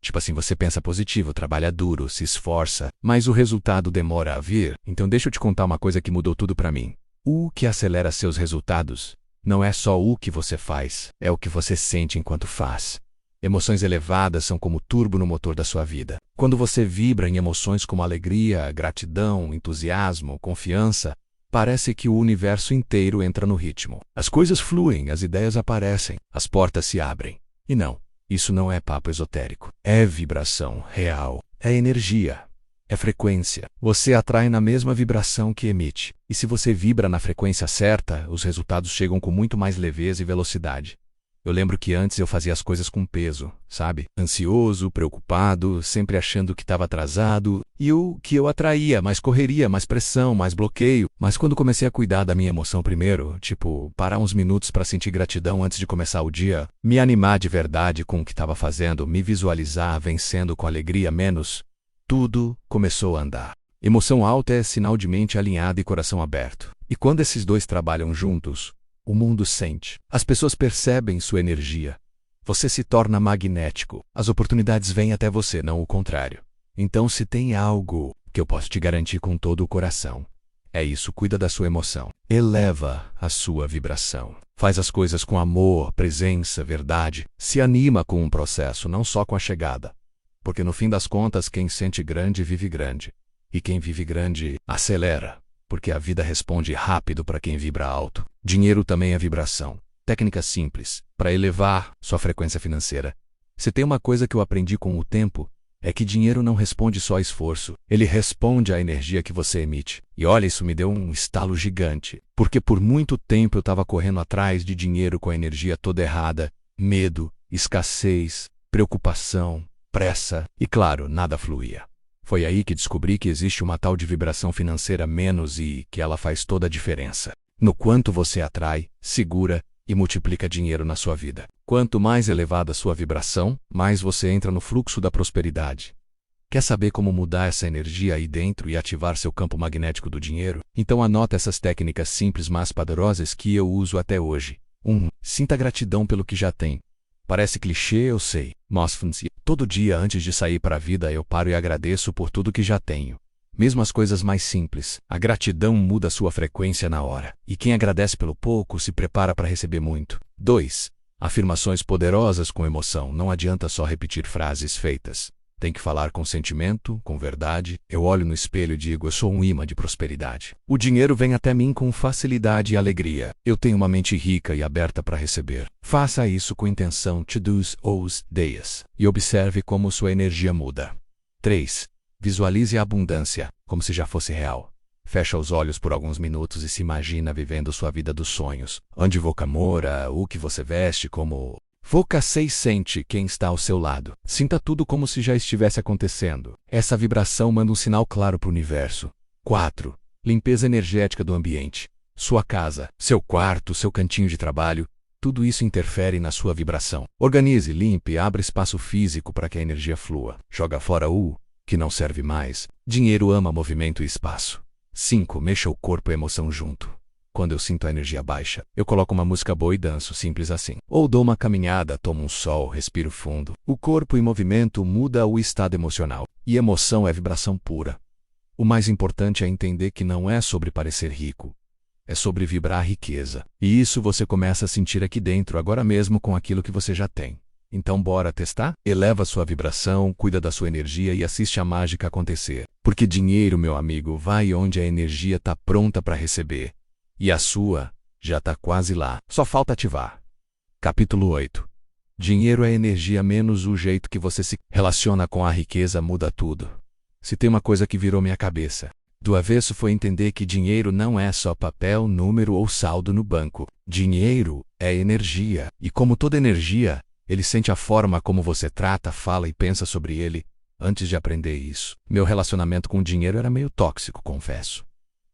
Tipo assim, você pensa positivo, trabalha duro, se esforça, mas o resultado demora a vir. Então deixa eu te contar uma coisa que mudou tudo pra mim. O que acelera seus resultados não é só o que você faz, é o que você sente enquanto faz. Emoções elevadas são como turbo no motor da sua vida. Quando você vibra em emoções como alegria, gratidão, entusiasmo, confiança, parece que o universo inteiro entra no ritmo. As coisas fluem, as ideias aparecem, as portas se abrem. E não, isso não é papo esotérico. É vibração real, é energia, é frequência. Você atrai na mesma vibração que emite. E se você vibra na frequência certa, os resultados chegam com muito mais leveza e velocidade. Eu lembro que antes eu fazia as coisas com peso, sabe? Ansioso, preocupado, sempre achando que estava atrasado. E o que eu atraía? Mais correria, mais pressão, mais bloqueio. Mas quando comecei a cuidar da minha emoção primeiro, tipo, parar uns minutos para sentir gratidão antes de começar o dia, me animar de verdade com o que estava fazendo, me visualizar vencendo com alegria menos, tudo começou a andar. Emoção alta é sinal de mente alinhada e coração aberto. E quando esses dois trabalham juntos, o mundo sente. As pessoas percebem sua energia. Você se torna magnético. As oportunidades vêm até você, não o contrário. Então, se tem algo que eu posso te garantir com todo o coração, é isso, cuida da sua emoção. Eleva a sua vibração. Faz as coisas com amor, presença, verdade. Se anima com um processo, não só com a chegada. Porque no fim das contas, quem sente grande, vive grande. E quem vive grande, acelera. Porque a vida responde rápido para quem vibra alto. Dinheiro também é vibração. Técnica simples para elevar sua frequência financeira. Se tem uma coisa que eu aprendi com o tempo, é que dinheiro não responde só a esforço. Ele responde à energia que você emite. E olha, isso me deu um estalo gigante. Porque por muito tempo eu estava correndo atrás de dinheiro com a energia toda errada. Medo, escassez, preocupação, pressa. E claro, nada fluía. Foi aí que descobri que existe uma tal de vibração financeira menos e que ela faz toda a diferença. No quanto você atrai, segura e multiplica dinheiro na sua vida. Quanto mais elevada a sua vibração, mais você entra no fluxo da prosperidade. Quer saber como mudar essa energia aí dentro e ativar seu campo magnético do dinheiro? Então anota essas técnicas simples mas poderosas que eu uso até hoje. 1. Sinta gratidão pelo que já tem. Parece clichê, eu sei, mas funciona. Todo dia antes de sair para a vida eu paro e agradeço por tudo que já tenho. Mesmo as coisas mais simples, a gratidão muda sua frequência na hora. E quem agradece pelo pouco se prepara para receber muito. 2. Afirmações poderosas com emoção. Não adianta só repetir frases feitas. Tem que falar com sentimento, com verdade. Eu olho no espelho e digo, eu sou um imã de prosperidade. O dinheiro vem até mim com facilidade e alegria. Eu tenho uma mente rica e aberta para receber. Faça isso com intenção todos os dias. E observe como sua energia muda. 3. Visualize a abundância, como se já fosse real. Fecha os olhos por alguns minutos e se imagina vivendo sua vida dos sonhos. Onde você mora, o que você veste, como... Foca 6. Sente quem está ao seu lado. Sinta tudo como se já estivesse acontecendo. Essa vibração manda um sinal claro para o universo. 4. Limpeza energética do ambiente. Sua casa, seu quarto, seu cantinho de trabalho. Tudo isso interfere na sua vibração. Organize, limpe, abra espaço físico para que a energia flua. Joga fora o que não serve mais. Dinheiro ama movimento e espaço. 5. Mexa o corpo e a emoção junto. Quando eu sinto a energia baixa, eu coloco uma música boa e danço, simples assim. Ou dou uma caminhada, tomo um sol, respiro fundo. O corpo em movimento muda o estado emocional. E emoção é vibração pura. O mais importante é entender que não é sobre parecer rico. É sobre vibrar a riqueza. E isso você começa a sentir aqui dentro, agora mesmo com aquilo que você já tem. Então bora testar? Eleva sua vibração, cuida da sua energia e assiste a mágica acontecer. Porque dinheiro, meu amigo, vai onde a energia está pronta para receber. E a sua já está quase lá. Só falta ativar. Capítulo 8. Dinheiro é energia menos o jeito que você se relaciona com a riqueza muda tudo. Se tem uma coisa que virou minha cabeça do avesso foi entender que dinheiro não é só papel, número ou saldo no banco. Dinheiro é energia. E como toda energia, ele sente a forma como você trata, fala e pensa sobre ele. Antes de aprender isso, meu relacionamento com o dinheiro era meio tóxico, confesso.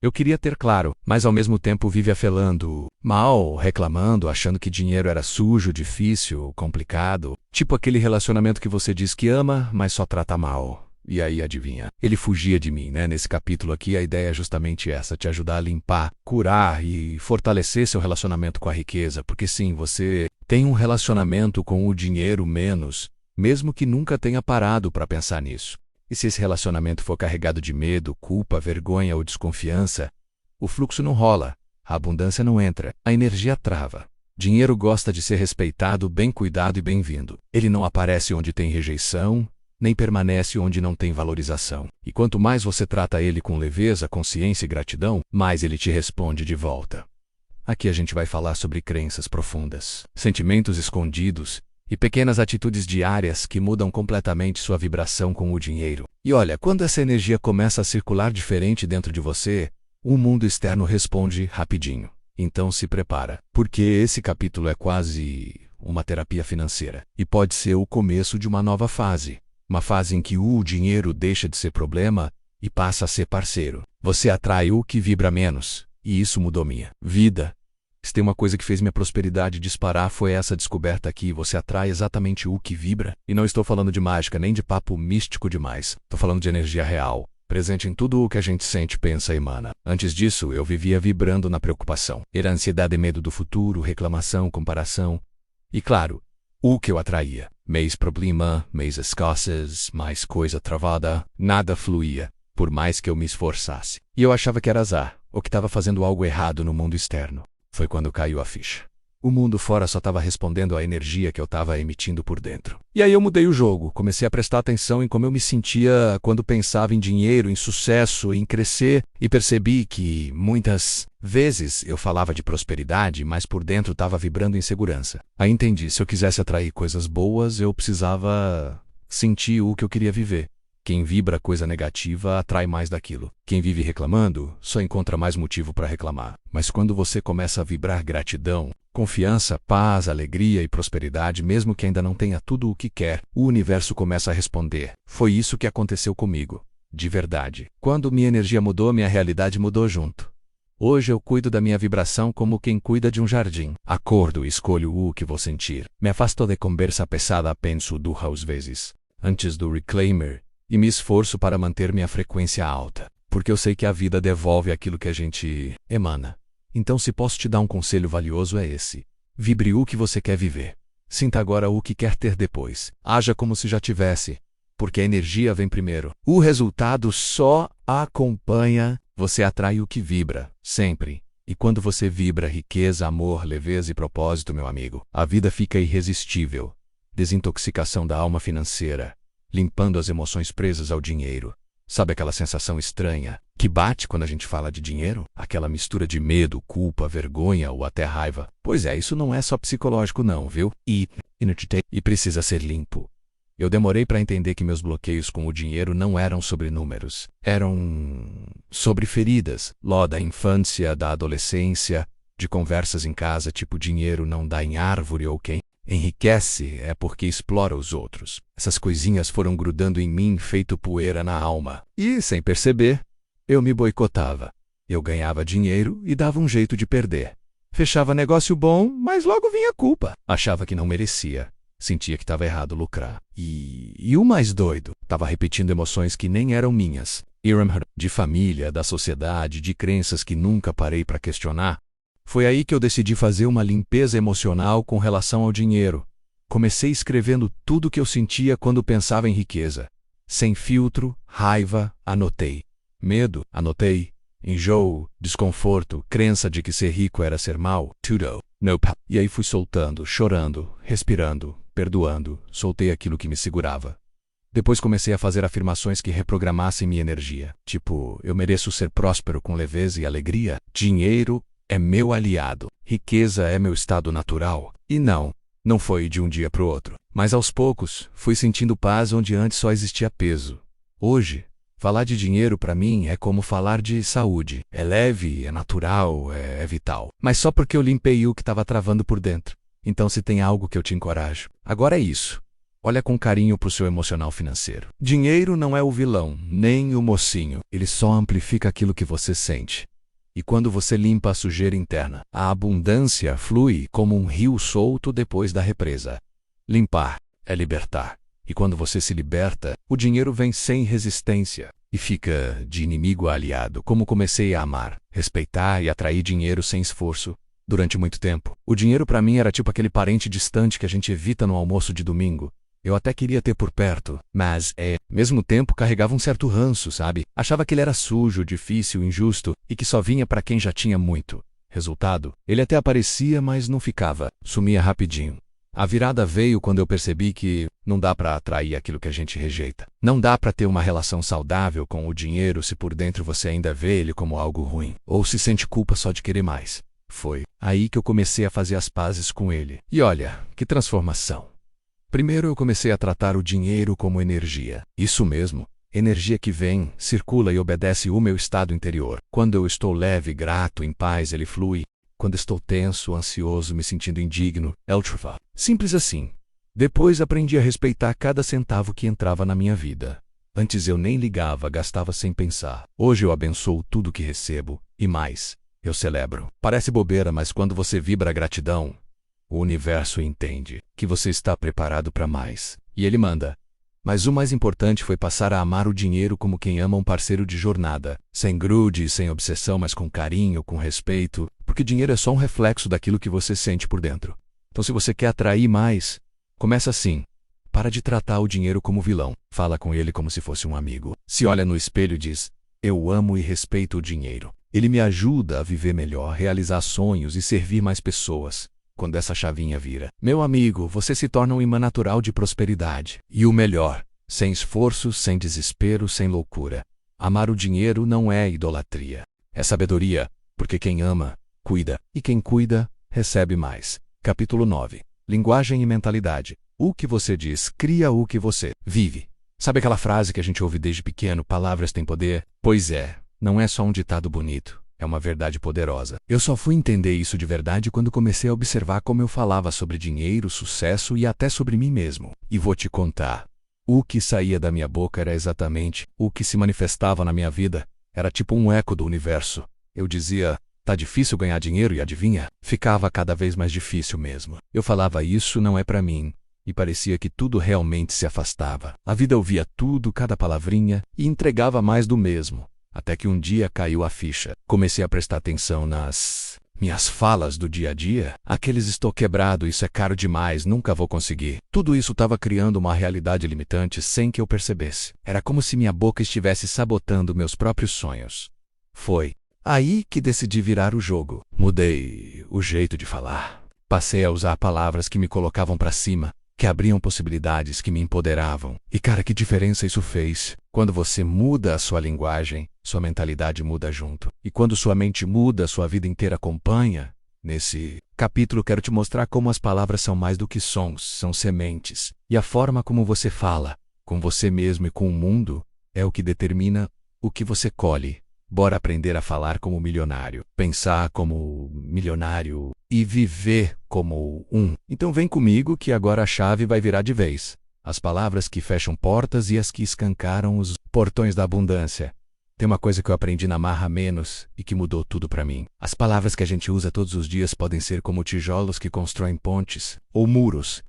Eu queria ter claro, mas ao mesmo tempo vive afelando, mal, reclamando, achando que dinheiro era sujo, difícil, complicado. Tipo aquele relacionamento que você diz que ama, mas só trata mal. E aí, adivinha? Ele fugia de mim, né? Nesse capítulo aqui, a ideia é justamente essa, te ajudar a limpar, curar e fortalecer seu relacionamento com a riqueza. Porque sim, você tem um relacionamento com o dinheiro menos mesmo que nunca tenha parado para pensar nisso. E se esse relacionamento for carregado de medo, culpa, vergonha ou desconfiança, o fluxo não rola, a abundância não entra, a energia trava. Dinheiro gosta de ser respeitado, bem cuidado e bem-vindo. Ele não aparece onde tem rejeição, nem permanece onde não tem valorização. E quanto mais você trata ele com leveza, consciência e gratidão, mais ele te responde de volta. Aqui a gente vai falar sobre crenças profundas, sentimentos escondidos e pequenas atitudes diárias que mudam completamente sua vibração com o dinheiro. E olha, quando essa energia começa a circular diferente dentro de você, o mundo externo responde rapidinho. Então se prepara, porque esse capítulo é quase uma terapia financeira e pode ser o começo de uma nova fase. Uma fase em que o dinheiro deixa de ser problema e passa a ser parceiro. Você atrai o que vibra menos, e isso mudou minha vida. Se tem uma coisa que fez minha prosperidade disparar foi essa descoberta aqui. Você atrai exatamente o que vibra. E não estou falando de mágica, nem de papo místico demais. Estou falando de energia real, presente em tudo o que a gente sente, pensa e emana. Antes disso, eu vivia vibrando na preocupação. Era ansiedade e medo do futuro, reclamação, comparação. E claro, o que eu atraía. Mais problema, mais escassez, mais coisa travada. Nada fluía, por mais que eu me esforçasse. E eu achava que era azar, ou que estava fazendo algo errado no mundo externo. Foi quando caiu a ficha. O mundo fora só estava respondendo à energia que eu estava emitindo por dentro. E aí eu mudei o jogo, comecei a prestar atenção em como eu me sentia quando pensava em dinheiro, em sucesso, em crescer, e percebi que, muitas vezes, eu falava de prosperidade, mas por dentro estava vibrando insegurança. Aí entendi, se eu quisesse atrair coisas boas, eu precisava sentir o que eu queria viver. Quem vibra coisa negativa atrai mais daquilo. Quem vive reclamando só encontra mais motivo para reclamar. Mas quando você começa a vibrar gratidão, confiança, paz, alegria e prosperidade, mesmo que ainda não tenha tudo o que quer, o universo começa a responder. Foi isso que aconteceu comigo. De verdade. Quando minha energia mudou, minha realidade mudou junto. Hoje eu cuido da minha vibração como quem cuida de um jardim. Acordo e escolho o que vou sentir. Me afasto de conversa pesada, penso 2 vezes antes do reclaimer. E me esforço para manter minha frequência alta, porque eu sei que a vida devolve aquilo que a gente emana. Então, se posso te dar um conselho valioso, é esse. Vibre o que você quer viver. Sinta agora o que quer ter depois. Haja como se já tivesse, porque a energia vem primeiro. O resultado só acompanha. Você atrai o que vibra, sempre. E quando você vibra riqueza, amor, leveza e propósito, meu amigo, a vida fica irresistível. Desintoxicação da alma financeira. Limpando as emoções presas ao dinheiro. Sabe aquela sensação estranha que bate quando a gente fala de dinheiro? Aquela mistura de medo, culpa, vergonha ou até raiva. Pois é, isso não é só psicológico não, viu? E precisa ser limpo. Eu demorei para entender que meus bloqueios com o dinheiro não eram sobre números. Eram sobre feridas. Lá da infância, da adolescência, de conversas em casa tipo dinheiro não dá em árvore ou quem enriquece é porque explora os outros. Essas coisinhas foram grudando em mim, feito poeira na alma. E, sem perceber, eu me boicotava. Eu ganhava dinheiro e dava um jeito de perder. Fechava negócio bom, mas logo vinha a culpa. Achava que não merecia. Sentia que estava errado lucrar. E o mais doido, estava repetindo emoções que nem eram minhas. De família, da sociedade, de crenças que nunca parei para questionar. Foi aí que eu decidi fazer uma limpeza emocional com relação ao dinheiro. Comecei escrevendo tudo o que eu sentia quando pensava em riqueza. Sem filtro, raiva, anotei. Medo, anotei. Enjoo, desconforto, crença de que ser rico era ser mal, tudo. Nope. E aí fui soltando, chorando, respirando, perdoando, soltei aquilo que me segurava. Depois comecei a fazer afirmações que reprogramassem minha energia. Tipo, eu mereço ser próspero com leveza e alegria. Dinheiro é meu aliado. Riqueza é meu estado natural. E não foi de um dia para o outro. Mas aos poucos, fui sentindo paz onde antes só existia peso. Hoje, falar de dinheiro para mim é como falar de saúde. É leve, é natural, é vital. Mas só porque eu limpei o que estava travando por dentro. Então se tem algo que eu te encorajo. Agora é isso. Olha com carinho pro seu emocional financeiro. Dinheiro não é o vilão, nem o mocinho. Ele só amplifica aquilo que você sente. E quando você limpa a sujeira interna, a abundância flui como um rio solto depois da represa. Limpar é libertar. E quando você se liberta, o dinheiro vem sem resistência e fica de inimigo a aliado, como comecei a amar, respeitar e atrair dinheiro sem esforço. Durante muito tempo, o dinheiro para mim era tipo aquele parente distante que a gente evita no almoço de domingo. Eu até queria ter por perto, mas, ao mesmo tempo, carregava um certo ranço, sabe? Achava que ele era sujo, difícil, injusto e que só vinha para quem já tinha muito. Resultado, ele até aparecia, mas não ficava. Sumia rapidinho. A virada veio quando eu percebi que não dá para atrair aquilo que a gente rejeita. Não dá para ter uma relação saudável com o dinheiro se por dentro você ainda vê ele como algo ruim, ou se sente culpa só de querer mais. Foi aí que eu comecei a fazer as pazes com ele. E olha, que transformação! Primeiro eu comecei a tratar o dinheiro como energia. Isso mesmo, energia que vem, circula e obedece o meu estado interior. Quando eu estou leve, grato, em paz, ele flui. Quando estou tenso, ansioso, me sentindo indigno, ele trava. Simples assim. Depois aprendi a respeitar cada centavo que entrava na minha vida. Antes eu nem ligava, gastava sem pensar. Hoje eu abençoo tudo que recebo, e mais, eu celebro. Parece bobeira, mas quando você vibra a gratidão, o universo entende que você está preparado para mais, e ele manda. Mas o mais importante foi passar a amar o dinheiro como quem ama um parceiro de jornada, sem grude, sem obsessão, mas com carinho, com respeito, porque dinheiro é só um reflexo daquilo que você sente por dentro. Então se você quer atrair mais, começa assim. Para de tratar o dinheiro como vilão, fala com ele como se fosse um amigo. Se olha no espelho e diz, eu amo e respeito o dinheiro. Ele me ajuda a viver melhor, realizar sonhos e servir mais pessoas. Quando essa chavinha vira, meu amigo, você se torna um imã natural de prosperidade. E o melhor, sem esforço, sem desespero, sem loucura. Amar o dinheiro não é idolatria. É sabedoria, porque quem ama, cuida. E quem cuida, recebe mais. Capítulo 9. Linguagem e mentalidade. O que você diz, cria o que você vive. Sabe aquela frase que a gente ouve desde pequeno, palavras têm poder? Pois é, não é só um ditado bonito. É uma verdade poderosa. Eu só fui entender isso de verdade quando comecei a observar como eu falava sobre dinheiro, sucesso e até sobre mim mesmo. E vou te contar. O que saía da minha boca era exatamente o que se manifestava na minha vida. Era tipo um eco do universo. Eu dizia, tá difícil ganhar dinheiro e adivinha? Ficava cada vez mais difícil mesmo. Eu falava, isso não é pra mim. E parecia que tudo realmente se afastava. A vida ouvia tudo, cada palavrinha, e entregava mais do mesmo. Até que um dia caiu a ficha. Comecei a prestar atenção nas minhas falas do dia a dia. Aqueles estou quebrado, isso é caro demais, nunca vou conseguir. Tudo isso estava criando uma realidade limitante sem que eu percebesse. Era como se minha boca estivesse sabotando meus próprios sonhos. Foi aí que decidi virar o jogo. Mudei o jeito de falar. Passei a usar palavras que me colocavam para cima, que abriam possibilidades, que me empoderavam. E cara, que diferença isso fez. Quando você muda a sua linguagem, sua mentalidade muda junto. E quando sua mente muda, sua vida inteira acompanha. Nesse capítulo quero te mostrar como as palavras são mais do que sons, são sementes. E a forma como você fala, com você mesmo e com o mundo, é o que determina o que você colhe. Bora aprender a falar como milionário, pensar como milionário e viver como um. Então vem comigo que agora a chave vai virar de vez. As palavras que fecham portas e as que escancaram os portões da abundância. Tem uma coisa que eu aprendi na Marra Menos e que mudou tudo pra mim. As palavras que a gente usa todos os dias podem ser como tijolos que constroem pontes ou muros.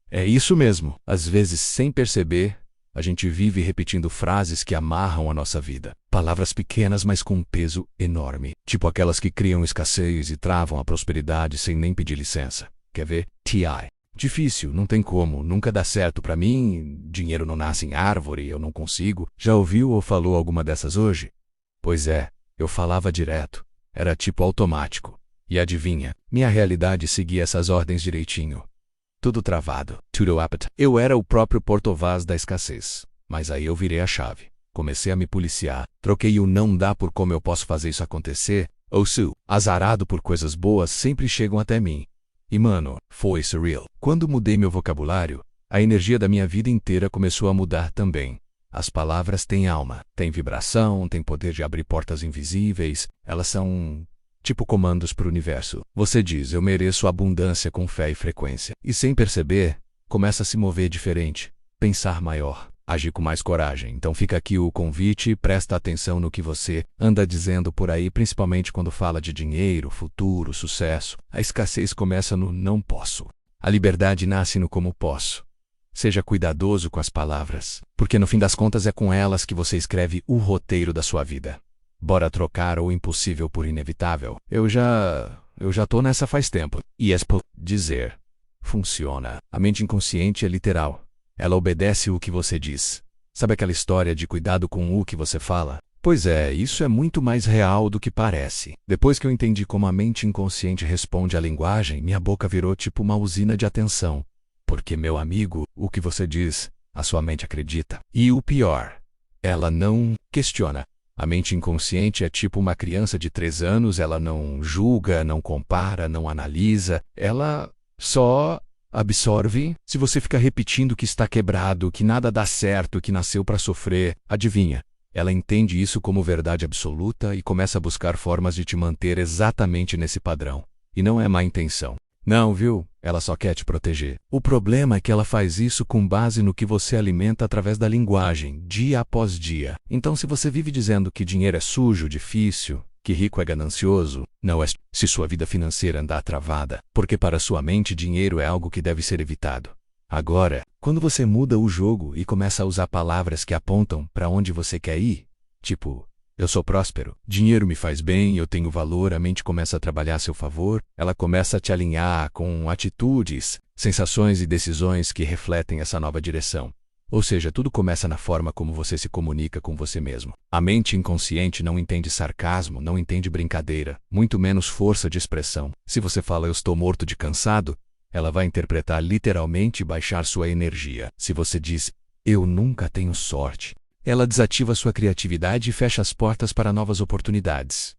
É isso mesmo. Às vezes, sem perceber, a gente vive repetindo frases que amarram a nossa vida. Palavras pequenas, mas com um peso enorme. Tipo aquelas que criam escassez e travam a prosperidade sem nem pedir licença. Quer ver? T.I. Difícil, não tem como, nunca dá certo pra mim, dinheiro não nasce em árvore, eu não consigo. Já ouviu ou falou alguma dessas hoje? Pois é, eu falava direto. Era tipo automático. E adivinha, minha realidade seguia essas ordens direitinho. Tudo travado, tudo apto. Eu era o próprio porta-voz da escassez. Mas aí eu virei a chave. Comecei a me policiar. Troquei o não dá por como eu posso fazer isso acontecer. Ou se azarado por coisas boas sempre chegam até mim. E mano, foi surreal. Quando mudei meu vocabulário, a energia da minha vida inteira começou a mudar também. As palavras têm alma, têm vibração, têm poder de abrir portas invisíveis. Elas são tipo comandos para o universo. Você diz, eu mereço abundância com fé e frequência. E sem perceber, começa a se mover diferente, pensar maior, agir com mais coragem. Então fica aqui o convite, presta atenção no que você anda dizendo por aí, principalmente quando fala de dinheiro, futuro, sucesso. A escassez começa no não posso. A liberdade nasce no como posso. Seja cuidadoso com as palavras, porque no fim das contas é com elas que você escreve o roteiro da sua vida. Bora trocar o impossível por inevitável. Eu já tô nessa faz tempo. E dizer. Funciona. A mente inconsciente é literal. Ela obedece o que você diz. Sabe aquela história de cuidado com o que você fala? Pois é, isso é muito mais real do que parece. Depois que eu entendi como a mente inconsciente responde à linguagem, minha boca virou tipo uma usina de atenção. Porque, meu amigo, o que você diz, a sua mente acredita. E o pior, ela não questiona. A mente inconsciente é tipo uma criança de 3 anos, ela não julga, não compara, não analisa, ela só absorve. Se você fica repetindo que está quebrado, que nada dá certo, que nasceu para sofrer, adivinha? Ela entende isso como verdade absoluta e começa a buscar formas de te manter exatamente nesse padrão. E não é má intenção. Não, viu? Ela só quer te proteger. O problema é que ela faz isso com base no que você alimenta através da linguagem, dia após dia. Então, se você vive dizendo que dinheiro é sujo, difícil, que rico é ganancioso, não é se sua vida financeira andar travada, porque para sua mente dinheiro é algo que deve ser evitado. Agora, quando você muda o jogo e começa a usar palavras que apontam para onde você quer ir, tipo, eu sou próspero, dinheiro me faz bem, eu tenho valor, a mente começa a trabalhar a seu favor, ela começa a te alinhar com atitudes, sensações e decisões que refletem essa nova direção. Ou seja, tudo começa na forma como você se comunica com você mesmo. A mente inconsciente não entende sarcasmo, não entende brincadeira, muito menos força de expressão. Se você fala eu estou morto de cansado, ela vai interpretar literalmente e baixar sua energia. Se você diz eu nunca tenho sorte, ela desativa sua criatividade e fecha as portas para novas oportunidades.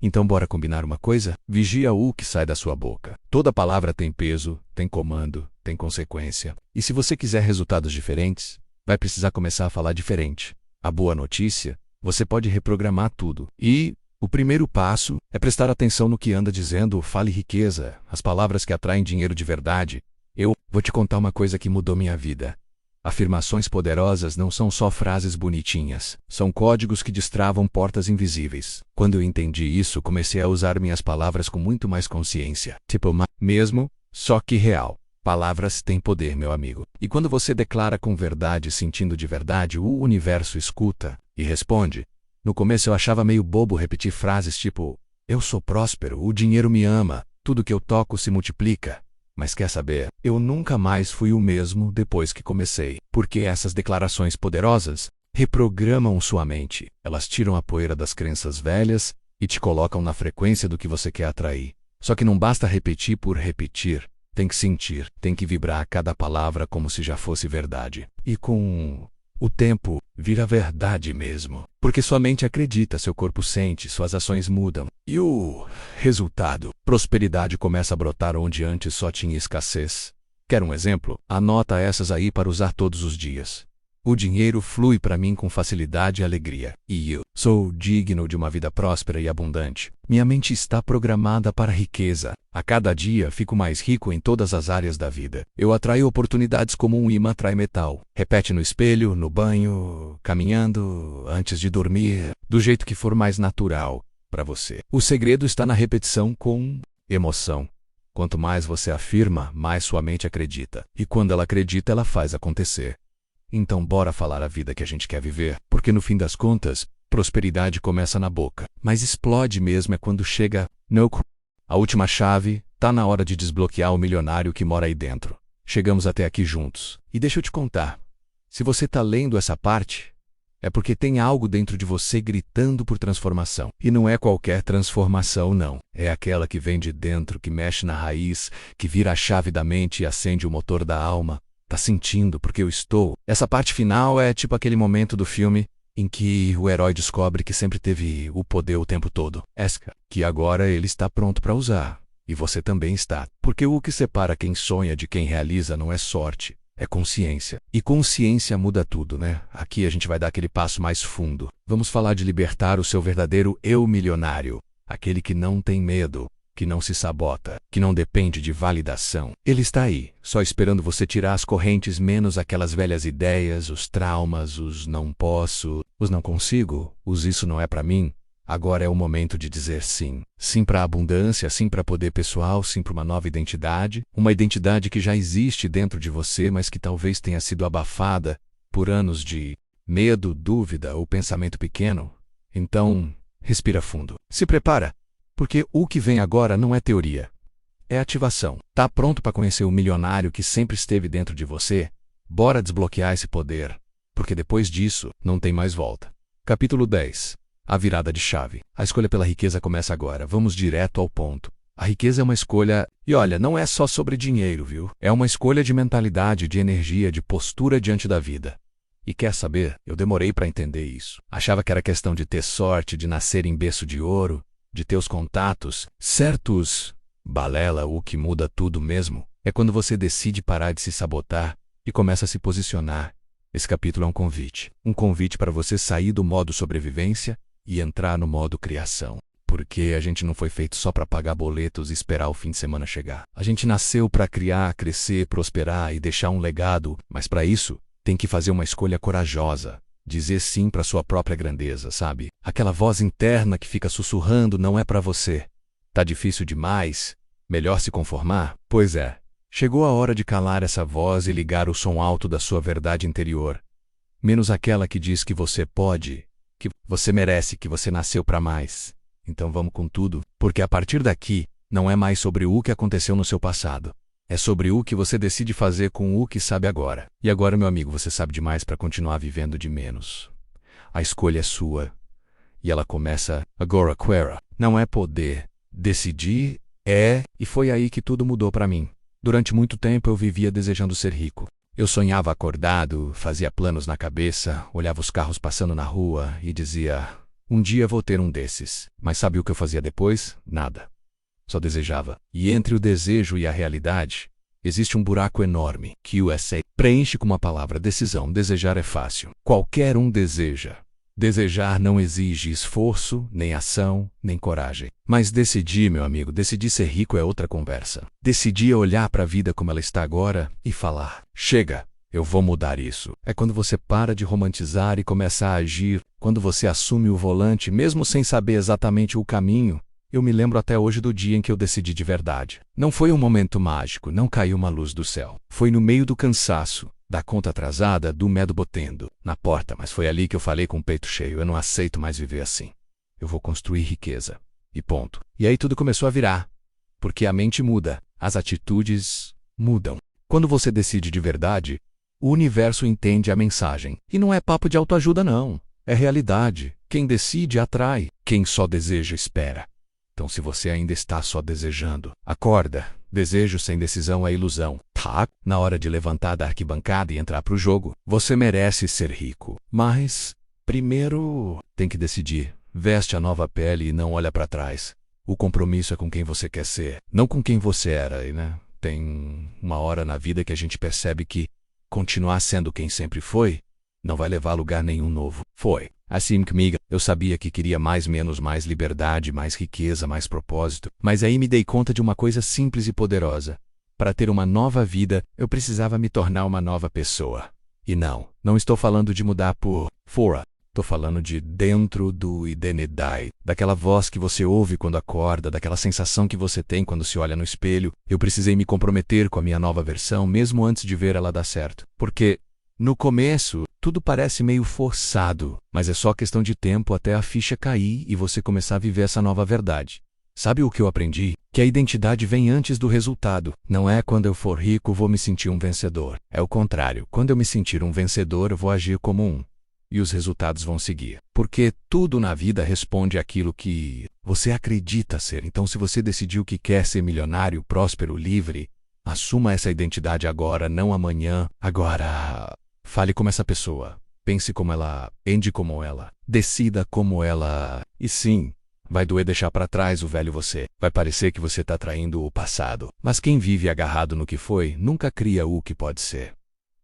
Então bora combinar uma coisa? Vigia o que sai da sua boca. Toda palavra tem peso, tem comando, tem consequência. E se você quiser resultados diferentes, vai precisar começar a falar diferente. A boa notícia, você pode reprogramar tudo. E o primeiro passo é prestar atenção no que anda dizendo fale riqueza, as palavras que atraem dinheiro de verdade. Eu vou te contar uma coisa que mudou minha vida. Afirmações poderosas não são só frases bonitinhas, são códigos que destravam portas invisíveis. Quando eu entendi isso, comecei a usar minhas palavras com muito mais consciência. Tipo, mesmo, só que real. Palavras têm poder, meu amigo. E quando você declara com verdade, sentindo de verdade, o universo escuta e responde. No começo eu achava meio bobo repetir frases tipo, eu sou próspero, o dinheiro me ama, tudo que eu toco se multiplica. Mas quer saber? Eu nunca mais fui o mesmo depois que comecei. Porque essas declarações poderosas reprogramam sua mente. Elas tiram a poeira das crenças velhas e te colocam na frequência do que você quer atrair. Só que não basta repetir por repetir. Tem que sentir, tem que vibrar cada palavra como se já fosse verdade. E com o tempo, vira verdade mesmo. Porque sua mente acredita, seu corpo sente, suas ações mudam. E o resultado? Prosperidade começa a brotar onde antes só tinha escassez. Quer um exemplo? Anota essas aí para usar todos os dias. O dinheiro flui para mim com facilidade e alegria. E eu sou digno de uma vida próspera e abundante. Minha mente está programada para a riqueza. A cada dia fico mais rico em todas as áreas da vida. Eu atraio oportunidades como um imã atrai metal. Repete no espelho, no banho, caminhando, antes de dormir, do jeito que for mais natural para você. O segredo está na repetição com emoção. Quanto mais você afirma, mais sua mente acredita. E quando ela acredita, ela faz acontecer. Então bora falar a vida que a gente quer viver, porque no fim das contas, prosperidade começa na boca, mas explode mesmo é quando chega no a última chave, tá na hora de desbloquear o milionário que mora aí dentro. Chegamos até aqui juntos. E deixa eu te contar, se você tá lendo essa parte, é porque tem algo dentro de você gritando por transformação. E não é qualquer transformação, não. É aquela que vem de dentro, que mexe na raiz, que vira a chave da mente e acende o motor da alma. Tá sentindo porque eu estou. Essa parte final é tipo aquele momento do filme em que o herói descobre que sempre teve o poder o tempo todo. Que agora ele está pronto para usar. E você também está. Porque o que separa quem sonha de quem realiza não é sorte, é consciência. E consciência muda tudo, né? Aqui a gente vai dar aquele passo mais fundo. Vamos falar de libertar o seu verdadeiro eu milionário. Aquele que não tem medo, que não se sabota, que não depende de validação. Ele está aí, só esperando você tirar as correntes menos aquelas velhas ideias, os traumas, os não posso, os não consigo, os isso não é para mim. Agora é o momento de dizer sim. Sim para a abundância, sim para poder pessoal, sim para uma nova identidade. Uma identidade que já existe dentro de você, mas que talvez tenha sido abafada por anos de medo, dúvida ou pensamento pequeno. Então, respira fundo. Se prepara. Porque o que vem agora não é teoria, é ativação. Tá pronto para conhecer o milionário que sempre esteve dentro de você? Bora desbloquear esse poder, porque depois disso, não tem mais volta. Capítulo 10. A virada de chave. A escolha pela riqueza começa agora. Vamos direto ao ponto. A riqueza é uma escolha, e olha, não é só sobre dinheiro, viu? É uma escolha de mentalidade, de energia, de postura diante da vida. E quer saber? Eu demorei para entender isso. Achava que era questão de ter sorte, de nascer em berço de ouro, de ter os contatos certos. Balela, o que muda tudo mesmo é quando você decide parar de se sabotar e começa a se posicionar. Esse capítulo é um convite para você sair do modo sobrevivência e entrar no modo criação. Porque a gente não foi feito só para pagar boletos e esperar o fim de semana chegar. A gente nasceu para criar, crescer, prosperar e deixar um legado, mas para isso tem que fazer uma escolha corajosa. Dizer sim para sua própria grandeza, sabe? Aquela voz interna que fica sussurrando não é para você. Tá difícil demais? Melhor se conformar? Pois é. Chegou a hora de calar essa voz e ligar o som alto da sua verdade interior. Menos aquela que diz que você pode, que você merece, que você nasceu para mais. Então vamos com tudo, porque a partir daqui, não é mais sobre o que aconteceu no seu passado. É sobre o que você decide fazer com o que sabe agora. E agora, meu amigo, você sabe demais para continuar vivendo de menos. A escolha é sua. E ela começa agora, Quera. Não é poder. Decidir é, e foi aí que tudo mudou para mim. Durante muito tempo eu vivia desejando ser rico. Eu sonhava acordado, fazia planos na cabeça, olhava os carros passando na rua e dizia: um dia vou ter um desses. Mas sabe o que eu fazia depois? Nada. Só desejava. E entre o desejo e a realidade, existe um buraco enorme que o USA preenche com uma palavra: decisão. Desejar é fácil. Qualquer um deseja. Desejar não exige esforço, nem ação, nem coragem. Mas decidir, meu amigo, decidir ser rico é outra conversa. Decidir olhar para a vida como ela está agora e falar: chega, eu vou mudar isso. É quando você para de romantizar e começa a agir, quando você assume o volante, mesmo sem saber exatamente o caminho. Eu me lembro até hoje do dia em que eu decidi de verdade. Não foi um momento mágico, não caiu uma luz do céu. Foi no meio do cansaço, da conta atrasada, do medo batendo na porta, mas foi ali que eu falei com o peito cheio: eu não aceito mais viver assim. Eu vou construir riqueza. E ponto. E aí tudo começou a virar. Porque a mente muda, as atitudes mudam. Quando você decide de verdade, o universo entende a mensagem. E não é papo de autoajuda, não. É realidade. Quem decide atrai. Quem só deseja espera. Então, se você ainda está só desejando, acorda. Desejo sem decisão é ilusão. Tá? Na hora de levantar da arquibancada e entrar pro jogo, você merece ser rico. Mas, primeiro, tem que decidir. Veste a nova pele e não olha para trás. O compromisso é com quem você quer ser, não com quem você era, né? Tem uma hora na vida que a gente percebe que continuar sendo quem sempre foi não vai levar a lugar nenhum novo. Foi assim comigo. Eu sabia que queria mais, menos, mais liberdade, mais riqueza, mais propósito. Mas aí me dei conta de uma coisa simples e poderosa. Para ter uma nova vida, eu precisava me tornar uma nova pessoa. E não estou falando de mudar por fora. Estou falando de dentro do identidade, daquela voz que você ouve quando acorda, daquela sensação que você tem quando se olha no espelho. Eu precisei me comprometer com a minha nova versão, mesmo antes de ver ela dar certo. Porque, no começo, tudo parece meio forçado, mas é só questão de tempo até a ficha cair e você começar a viver essa nova verdade. Sabe o que eu aprendi? Que a identidade vem antes do resultado. Não é quando eu for rico vou me sentir um vencedor. É o contrário. Quando eu me sentir um vencedor, eu vou agir como um. E os resultados vão seguir. Porque tudo na vida responde àquilo que você acredita ser. Então, se você decidiu que quer ser milionário, próspero, livre, assuma essa identidade agora, não amanhã. Agora, fale como essa pessoa. Pense como ela, ande como ela, decida como ela. E sim, vai doer deixar para trás o velho você. Vai parecer que você está traindo o passado. Mas quem vive agarrado no que foi, nunca cria o que pode ser.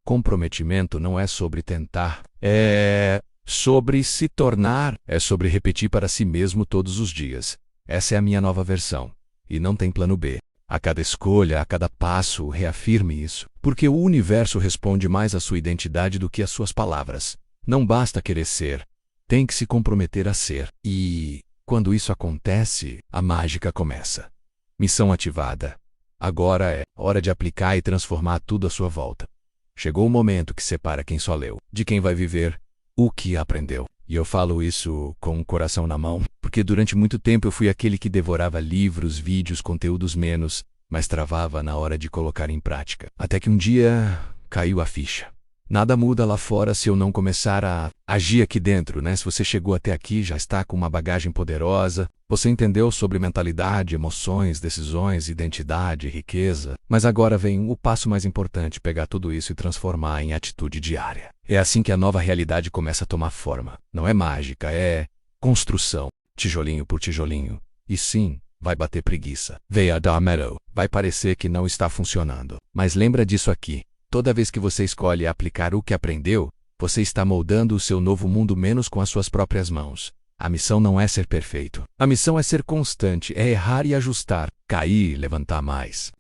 Comprometimento não é sobre tentar, é sobre se tornar, é sobre repetir para si mesmo todos os dias. Essa é a minha nova versão. E não tem plano B. A cada escolha, a cada passo, reafirme isso. Porque o universo responde mais à sua identidade do que às suas palavras. Não basta querer ser. Tem que se comprometer a ser. E, quando isso acontece, a mágica começa. Missão ativada. Agora é hora de aplicar e transformar tudo à sua volta. Chegou o momento que separa quem só leu, de quem vai viver, o que aprendeu. E eu falo isso com o coração na mão, porque durante muito tempo eu fui aquele que devorava livros, vídeos, conteúdos menos, mas travava na hora de colocar em prática. Até que um dia caiu a ficha. Nada muda lá fora se eu não começar a agir aqui dentro, né? Se você chegou até aqui, já está com uma bagagem poderosa, você entendeu sobre mentalidade, emoções, decisões, identidade, riqueza. Mas agora vem o passo mais importante, pegar tudo isso e transformar em atitude diária. É assim que a nova realidade começa a tomar forma. Não é mágica, é construção, tijolinho por tijolinho. E sim, vai bater preguiça. Veja da Meadow, vai parecer que não está funcionando. Mas lembra disso aqui. Toda vez que você escolhe aplicar o que aprendeu, você está moldando o seu novo mundo menos com as suas próprias mãos. A missão não é ser perfeito. A missão é ser constante, é errar e ajustar, cair e levantar mais.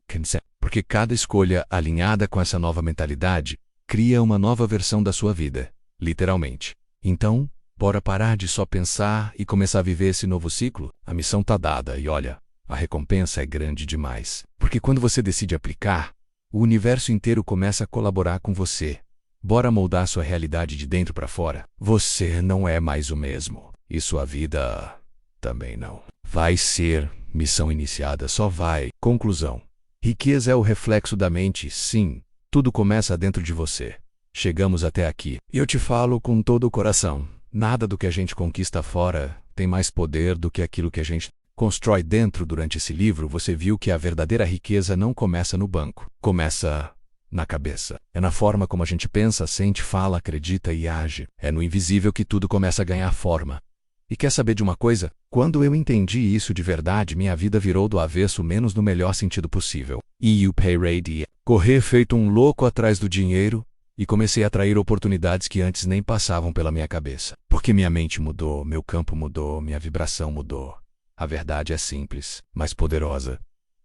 Porque cada escolha alinhada com essa nova mentalidade cria uma nova versão da sua vida, literalmente. Então, bora parar de só pensar e começar a viver esse novo ciclo? A missão tá dada e olha, a recompensa é grande demais. Porque quando você decide aplicar, o universo inteiro começa a colaborar com você. Bora moldar sua realidade de dentro para fora. Você não é mais o mesmo. E sua vida também não. Vai ser missão iniciada, só vai. Conclusão. Riqueza é o reflexo da mente, sim. Tudo começa dentro de você. Chegamos até aqui. E eu te falo com todo o coração. Nada do que a gente conquista fora tem mais poder do que aquilo que a gente constrói dentro. Durante esse livro, você viu que a verdadeira riqueza não começa no banco. Começa na cabeça. É na forma como a gente pensa, sente, fala, acredita e age. É no invisível que tudo começa a ganhar forma. E quer saber de uma coisa? Quando eu entendi isso de verdade, minha vida virou do avesso, menos no melhor sentido possível. E eu parei correr feito um louco atrás do dinheiro e comecei a atrair oportunidades que antes nem passavam pela minha cabeça. Porque minha mente mudou, meu campo mudou, minha vibração mudou. A verdade é simples, mas poderosa.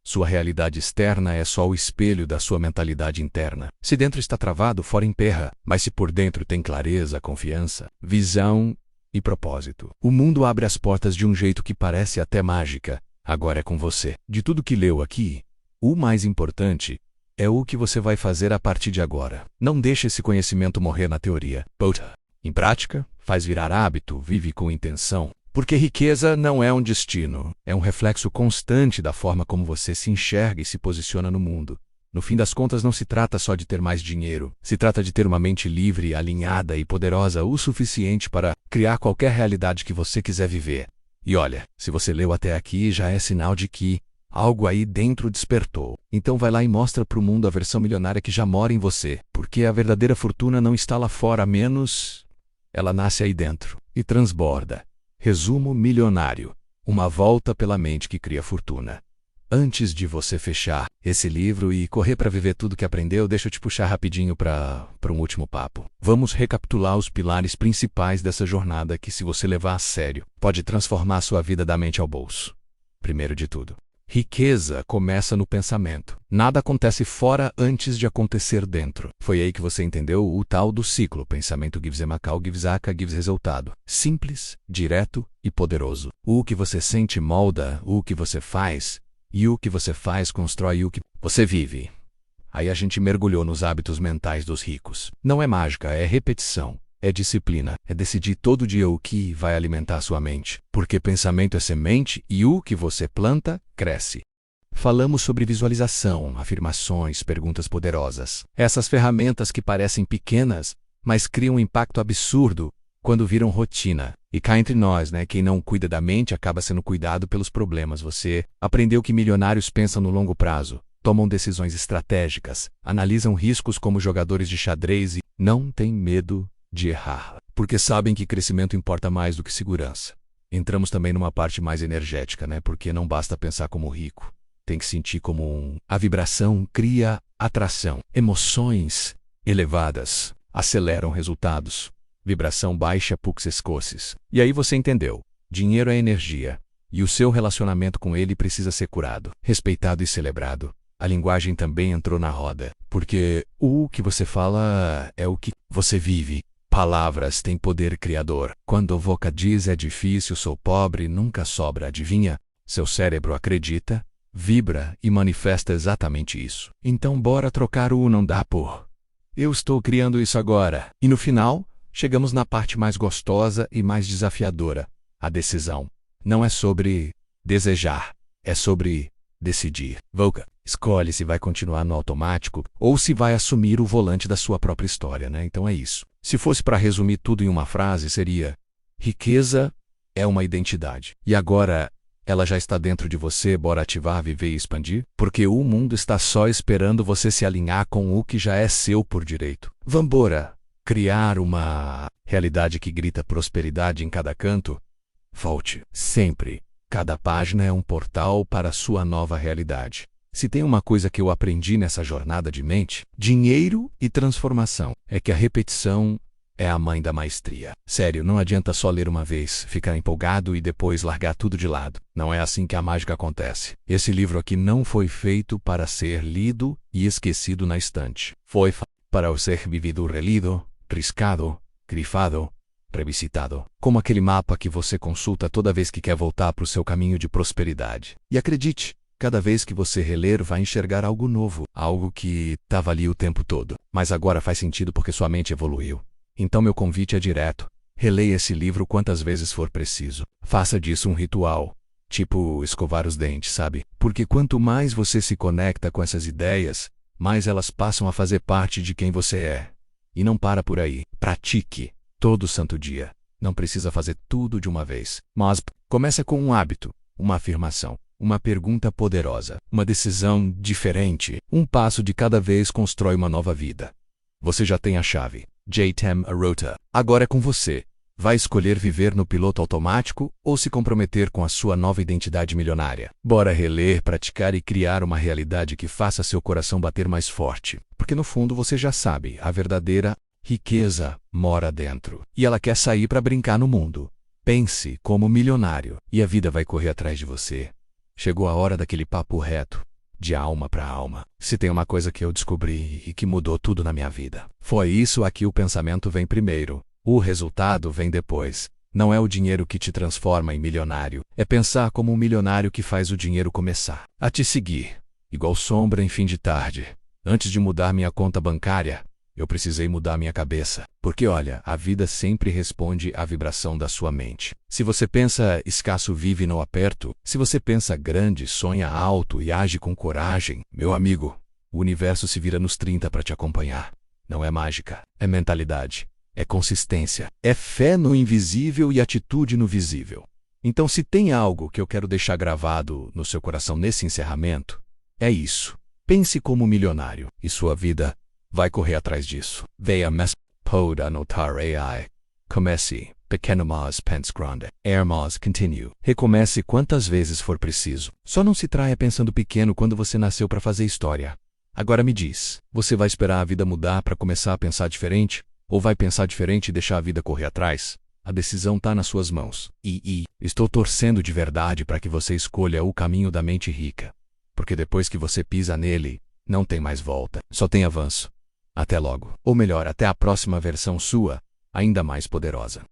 Sua realidade externa é só o espelho da sua mentalidade interna. Se dentro está travado, fora emperra. Mas se por dentro tem clareza, confiança, visão e propósito, o mundo abre as portas de um jeito que parece até mágica. Agora é com você. De tudo que leu aqui, o mais importante é o que você vai fazer a partir de agora. Não deixe esse conhecimento morrer na teoria. Bota em prática, faz virar hábito, vive com intenção. Porque riqueza não é um destino, é um reflexo constante da forma como você se enxerga e se posiciona no mundo. No fim das contas, não se trata só de ter mais dinheiro, se trata de ter uma mente livre, alinhada e poderosa o suficiente para criar qualquer realidade que você quiser viver. E olha, se você leu até aqui, já é sinal de que algo aí dentro despertou. Então vai lá e mostra para o mundo a versão milionária que já mora em você, porque a verdadeira fortuna não está lá fora, a menos ela nasce aí dentro e transborda. Resumo milionário. Uma volta pela mente que cria fortuna. Antes de você fechar esse livro e correr para viver tudo que aprendeu, deixa eu te puxar rapidinho para um último papo. Vamos recapitular os pilares principais dessa jornada que, se você levar a sério, pode transformar a sua vida da mente ao bolso. Primeiro de tudo, riqueza começa no pensamento. Nada acontece fora antes de acontecer dentro. Foi aí que você entendeu o tal do ciclo. Pensamento gives emakal, gives aka, gives resultado. Simples, direto e poderoso. O que você sente molda o que você faz, e o que você faz constrói o que você vive. Aí a gente mergulhou nos hábitos mentais dos ricos. Não é mágica, é repetição. É disciplina, é decidir todo dia o que vai alimentar sua mente. Porque pensamento é semente e o que você planta, cresce. Falamos sobre visualização, afirmações, perguntas poderosas. Essas ferramentas que parecem pequenas, mas criam um impacto absurdo quando viram rotina. E cá entre nós, né? Quem não cuida da mente acaba sendo cuidado pelos problemas. Você aprendeu que milionários pensam no longo prazo, tomam decisões estratégicas, analisam riscos como jogadores de xadrez e não têm medo de errar, porque sabem que crescimento importa mais do que segurança. Entramos também numa parte mais energética, né? Porque não basta pensar como rico, tem que sentir como um. A vibração cria atração. Emoções elevadas aceleram resultados. Vibração baixa, pux escoces. E aí você entendeu. Dinheiro é energia, e o seu relacionamento com ele precisa ser curado, respeitado e celebrado. A linguagem também entrou na roda, porque o que você fala é o que você vive. Palavras têm poder criador. Quando a boca diz é difícil, sou pobre, nunca sobra, adivinha? Seu cérebro acredita, vibra e manifesta exatamente isso. Então bora trocar o não dá por eu estou criando isso agora. E no final, chegamos na parte mais gostosa e mais desafiadora, a decisão. Não é sobre desejar, é sobre decidir. Voca. Escolhe se vai continuar no automático ou se vai assumir o volante da sua própria história, né? Então é isso. Se fosse para resumir tudo em uma frase, seria: riqueza é uma identidade. E agora ela já está dentro de você, bora ativar, viver e expandir? Porque o mundo está só esperando você se alinhar com o que já é seu por direito. Vambora! Criar uma realidade que grita prosperidade em cada canto? Volte, sempre. Cada página é um portal para a sua nova realidade. Se tem uma coisa que eu aprendi nessa jornada de mente, dinheiro e transformação, é que a repetição é a mãe da maestria. Sério, não adianta só ler uma vez, ficar empolgado e depois largar tudo de lado. Não é assim que a mágica acontece. Esse livro aqui não foi feito para ser lido e esquecido na estante. Foi para ser vivido, relido, riscado, grifado, revisitado. Como aquele mapa que você consulta toda vez que quer voltar para o seu caminho de prosperidade. E acredite, cada vez que você reler, vai enxergar algo novo, algo que estava ali o tempo todo. Mas agora faz sentido porque sua mente evoluiu. Então meu convite é direto. Releia esse livro quantas vezes for preciso. Faça disso um ritual. Tipo escovar os dentes, sabe? Porque quanto mais você se conecta com essas ideias, mais elas passam a fazer parte de quem você é. E não para por aí. Pratique. Todo santo dia. Não precisa fazer tudo de uma vez. Mas comece com um hábito, uma afirmação, uma pergunta poderosa, uma decisão diferente. Um passo de cada vez constrói uma nova vida. Você já tem a chave. J-Tem Arota. Agora é com você. Vai escolher viver no piloto automático ou se comprometer com a sua nova identidade milionária? Bora reler, praticar e criar uma realidade que faça seu coração bater mais forte. Porque no fundo você já sabe, a verdadeira riqueza mora dentro. E ela quer sair para brincar no mundo. Pense como milionário e a vida vai correr atrás de você. Chegou a hora daquele papo reto, de alma para alma. Se tem uma coisa que eu descobri e que mudou tudo na minha vida, foi isso aqui: o pensamento vem primeiro, o resultado vem depois. Não é o dinheiro que te transforma em milionário, é pensar como um milionário que faz o dinheiro começar a te seguir, igual sombra em fim de tarde. Antes de mudar minha conta bancária, eu precisei mudar minha cabeça. Porque olha, a vida sempre responde à vibração da sua mente. Se você pensa escasso, vive no aperto. Se você pensa grande, sonha alto e age com coragem, meu amigo, o universo se vira nos 30 para te acompanhar. Não é mágica, é mentalidade, é consistência, é fé no invisível e atitude no visível. Então, se tem algo que eu quero deixar gravado no seu coração nesse encerramento, é isso. Pense como milionário e sua vida vai correr atrás disso. Veja mais. Pode anotar AI. Comece. Pequeno mas pense grande. Mas continue. Recomece quantas vezes for preciso. Só não se traia pensando pequeno quando você nasceu para fazer história. Agora me diz, você vai esperar a vida mudar para começar a pensar diferente? Ou vai pensar diferente e deixar a vida correr atrás? A decisão está nas suas mãos. Estou torcendo de verdade para que você escolha o caminho da mente rica. Porque depois que você pisa nele, não tem mais volta. Só tem avanço. Até logo. Ou melhor, até a próxima versão sua, ainda mais poderosa.